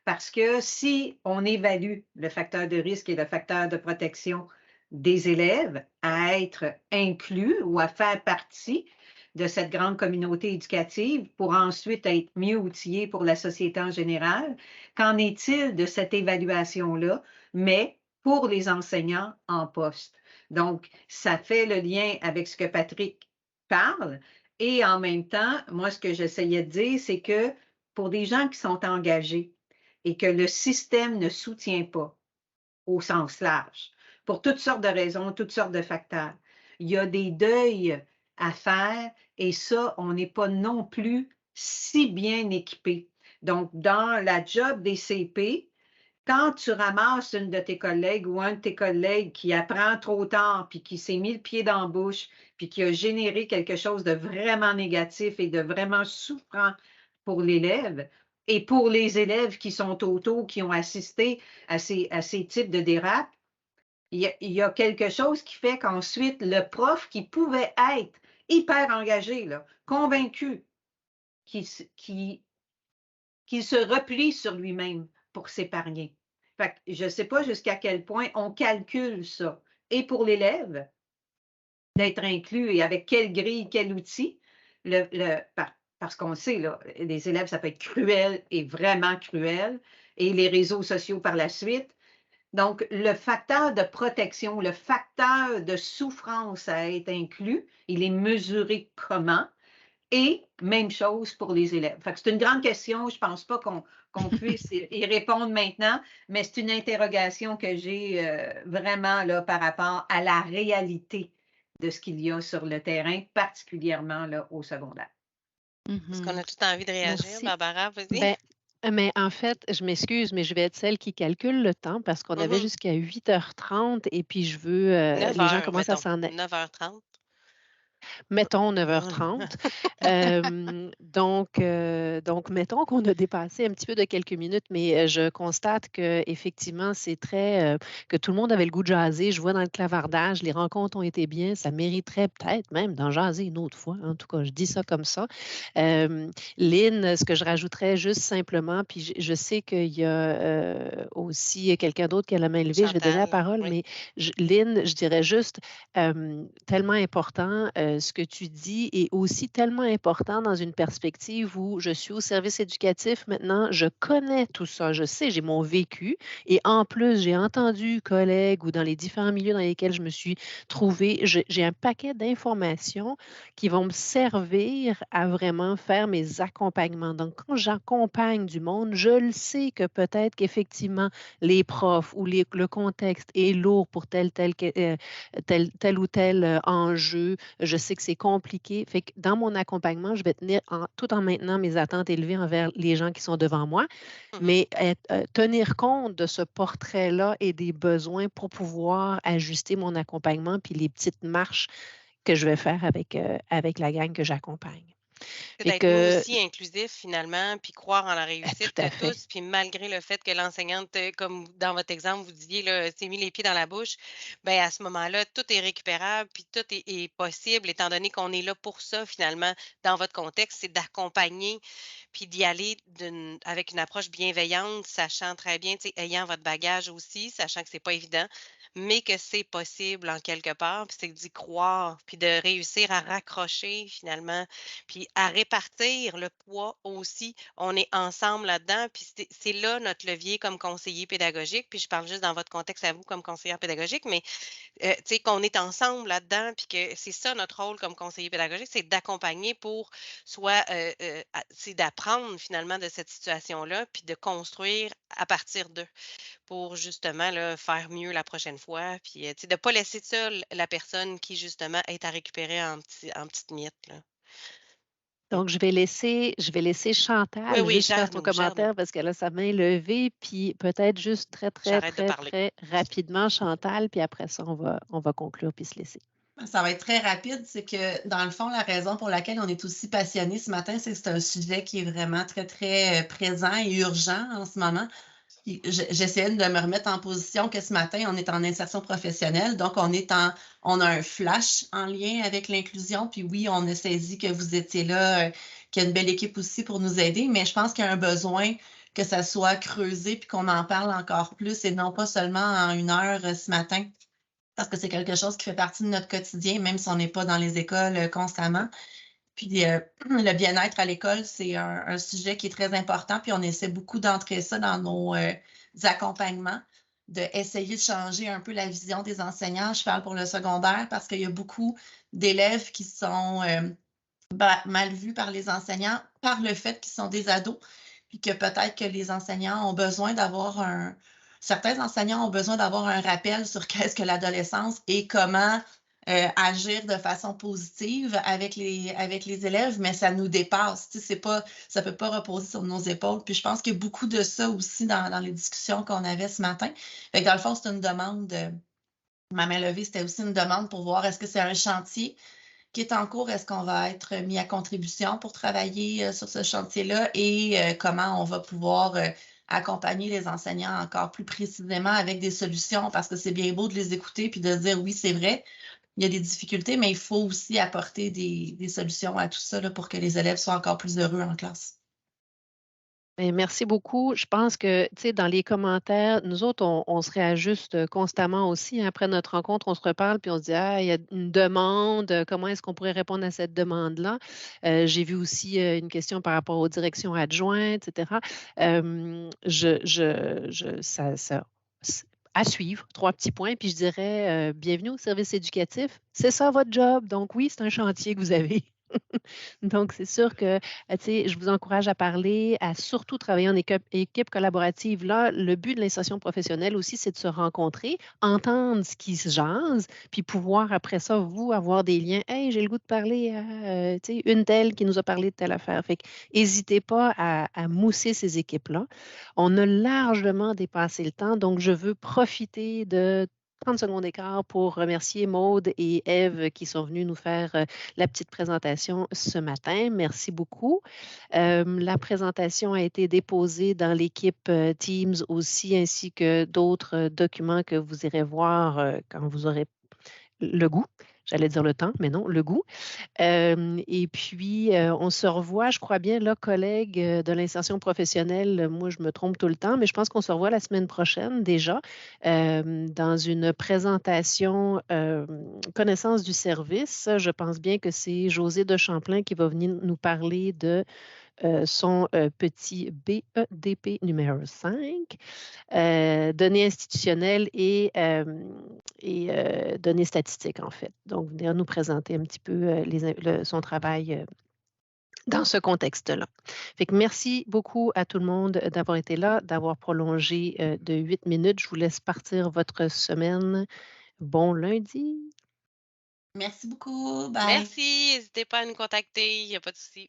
Parce que si on évalue le facteur de risque et le facteur de protection des élèves à être inclus ou à faire partie de cette grande communauté éducative pour ensuite être mieux outillés pour la société en général. Qu'en est-il de cette évaluation-là, mais pour les enseignants en poste? Donc, ça fait le lien avec ce que Patrick parle. Et en même temps, moi, ce que j'essayais de dire, c'est que pour des gens qui sont engagés et que le système ne soutient pas au sens large, pour toutes sortes de raisons, toutes sortes de facteurs. Il y a des deuils à faire et ça, on n'est pas non plus si bien équipé. Donc, dans la job des CP, quand tu ramasses une de tes collègues ou un de tes collègues qui apprend trop tard, puis qui s'est mis le pied dans la bouche, puis qui a généré quelque chose de vraiment négatif et de vraiment souffrant pour l'élève, et pour les élèves qui sont autour, qui ont assisté à ces types de dérapes, il y a quelque chose qui fait qu'ensuite, le prof qui pouvait être hyper engagé, là, convaincu, qui, qui qu'il se replie sur lui-même pour s'épargner. Fait que je ne sais pas jusqu'à quel point on calcule ça. Et pour l'élève, d'être inclus et avec quelle grille, quel outil, parce qu'on sait, là, les élèves, ça peut être cruel et vraiment cruel, et les réseaux sociaux par la suite. Donc, le facteur de protection, le facteur de souffrance à être inclus, il est mesuré comment? Et même chose pour les élèves. Fait que c'est une grande question. Je ne pense pas qu'on puisse y répondre maintenant, mais c'est une interrogation que j'ai vraiment là, par rapport à la réalité de ce qu'il y a sur le terrain, particulièrement là, au secondaire. Est-ce qu'on Mhm. a tout envie de réagir? Merci. Barbara, vas-y. Ben, mais en fait, je m'excuse, mais je vais être celle qui calcule le temps parce qu'on avait Mmh. jusqu'à 8h30 et puis je veux, 9 les gens heures, commencent à mettons. s'en 9h30. mettons 9h30. Donc, mettons qu'on a dépassé un petit peu de quelques minutes, mais je constate que effectivement, c'est très, que tout le monde avait le goût de jaser. Je vois dans le clavardage, les rencontres ont été bien. Ça mériterait peut-être même d'en jaser une autre fois. En tout cas, je dis ça comme ça. Lynn, ce que je rajouterais juste simplement, puis je sais qu'il y a aussi quelqu'un d'autre qui a la main levée. Je vais donner la Chantal, parole, oui. mais Lynn, je dirais juste tellement important ce que tu dis est aussi tellement important dans une perspective où je suis au service éducatif maintenant, je connais tout ça, je sais, j'ai mon vécu et en plus, j'ai entendu collègues ou dans les différents milieux dans lesquels je me suis trouvée, j'ai un paquet d'informations qui vont me servir à vraiment faire mes accompagnements. Donc, quand j'accompagne du monde, je le sais que peut-être qu'effectivement, les profs ou le contexte est lourd pour tel ou tel enjeu. Je sais que c'est compliqué. Fait que dans mon accompagnement, je vais tenir tout en maintenant mes attentes élevées envers les gens qui sont devant moi, Mmh. mais tenir compte de ce portrait-là et des besoins pour pouvoir ajuster mon accompagnement puis les petites marches que je vais faire avec la gang que j'accompagne. C'est Fait d'être nous que, aussi inclusifs finalement, puis croire en la tout réussite de à fait. tous, puis malgré le fait que l'enseignante, comme dans votre exemple, vous disiez là, s'est mis les pieds dans la bouche, ben à ce moment-là, tout est récupérable, puis tout est possible, étant donné qu'on est là pour ça finalement. Dans votre contexte, c'est d'accompagner, puis d'y aller avec une approche bienveillante, sachant très bien, tu sais, ayant votre bagage aussi, sachant que c'est pas évident, mais que c'est possible en quelque part, puis c'est d'y croire, puis de réussir à raccrocher finalement puis à répartir le poids aussi. On est ensemble là-dedans, puis c'est là notre levier comme conseiller pédagogique, puis je parle juste dans votre contexte à vous comme conseillère pédagogique, mais tu sais, qu'on est ensemble là-dedans, puis que c'est ça notre rôle comme conseiller pédagogique, c'est d'accompagner pour soit, c'est d'apprendre finalement de cette situation-là, puis de construire à partir d'eux pour justement là, faire mieux la prochaine fois, puis tu sais, de ne pas laisser seule la personne qui justement est à récupérer en petites miettes. Là. Donc, je vais laisser Oui, Chantal oui, juste faire son gère-nous, gère-nous. commentaire parce qu'elle a sa main levée, puis peut-être juste très, très, J'arrête de très, parler. très rapidement, Chantal, puis après ça, on va conclure puis se laisser. Ça va être très rapide. C'est que, dans le fond, la raison pour laquelle on est aussi passionnés ce matin, c'est que c'est un sujet qui est vraiment très, très présent et urgent en ce moment. J'essayais de me remettre en position que ce matin, on est en insertion professionnelle, donc on a un flash en lien avec l'inclusion. Puis oui, on a saisi que vous étiez là, qu'il y a une belle équipe aussi pour nous aider, mais je pense qu'il y a un besoin que ça soit creusé puis qu'on en parle encore plus et non pas seulement en 1 heure ce matin, parce que c'est quelque chose qui fait partie de notre quotidien, même si on n'est pas dans les écoles constamment. Puis le bien-être à l'école, c'est un sujet qui est très important, puis on essaie beaucoup d'entrer ça dans nos accompagnements, d'essayer de changer un peu la vision des enseignants. Je parle pour le secondaire parce qu'il y a beaucoup d'élèves qui sont mal vus par les enseignants par le fait qu'ils sont des ados, puis que peut-être que les enseignants ont besoin d'avoir certains enseignants ont besoin d'avoir un rappel sur qu'est-ce que l'adolescence et comment agir de façon positive avec les élèves, mais ça nous dépasse. Ça ne peut pas reposer sur nos épaules. Puis je pense qu'il y a beaucoup de ça aussi dans les discussions qu'on avait ce matin. Fait que dans le fond, c'est une demande. Ma main levée, c'était aussi une demande pour voir est-ce que c'est un chantier qui est en cours, est-ce qu'on va être mis à contribution pour travailler sur ce chantier-là et comment on va pouvoir accompagner les enseignants encore plus précisément avec des solutions, parce que c'est bien beau de les écouter puis de dire oui, c'est vrai, il y a des difficultés, mais il faut aussi apporter des solutions à tout ça là, pour que les élèves soient encore plus heureux en classe. Merci beaucoup. Je pense que, tu sais, dans les commentaires, nous autres, on se réajuste constamment aussi. Après notre rencontre, on se reparle puis on se dit, ah, il y a une demande, comment est-ce qu'on pourrait répondre à cette demande-là? J'ai vu aussi une question par rapport aux directions adjointes, etc. À suivre, 3 petits points, puis je dirais, bienvenue au service éducatif. C'est ça votre job. Donc oui, c'est un chantier que vous avez. Donc, c'est sûr que, tu sais, je vous encourage à parler, à surtout travailler en équipe collaborative. Là, le but de l'insertion professionnelle aussi, c'est de se rencontrer, entendre ce qui se jase, puis pouvoir après ça, vous, avoir des liens. Hey, j'ai le goût de parler à, tu sais, une telle qui nous a parlé de telle affaire. Fait que, n'hésitez pas à mousser ces équipes-là. On a largement dépassé le temps, donc je veux profiter de 30 secondes d'écart pour remercier Maude et Ève qui sont venus nous faire la petite présentation ce matin. Merci beaucoup. La présentation a été déposée dans l'équipe Teams aussi, ainsi que d'autres documents que vous irez voir quand vous aurez le goût. J'allais dire le temps, mais non, le goût. Et puis, on se revoit, je crois bien, là, collègues de l'insertion professionnelle, moi, je me trompe tout le temps, mais je pense qu'on se revoit la semaine prochaine déjà dans une présentation connaissance du service. Je pense bien que c'est Josée de Champlain qui va venir nous parler de son petit BEDP numéro 5, données institutionnelles et données statistiques, en fait. Donc, venir nous présenter un petit peu son travail dans ce contexte-là. Fait que merci beaucoup à tout le monde d'avoir été là, d'avoir prolongé de 8 minutes. Je vous laisse partir votre semaine. Bon lundi. Merci beaucoup. Bye. Merci. N'hésitez pas à nous contacter. Il n'y a pas de souci.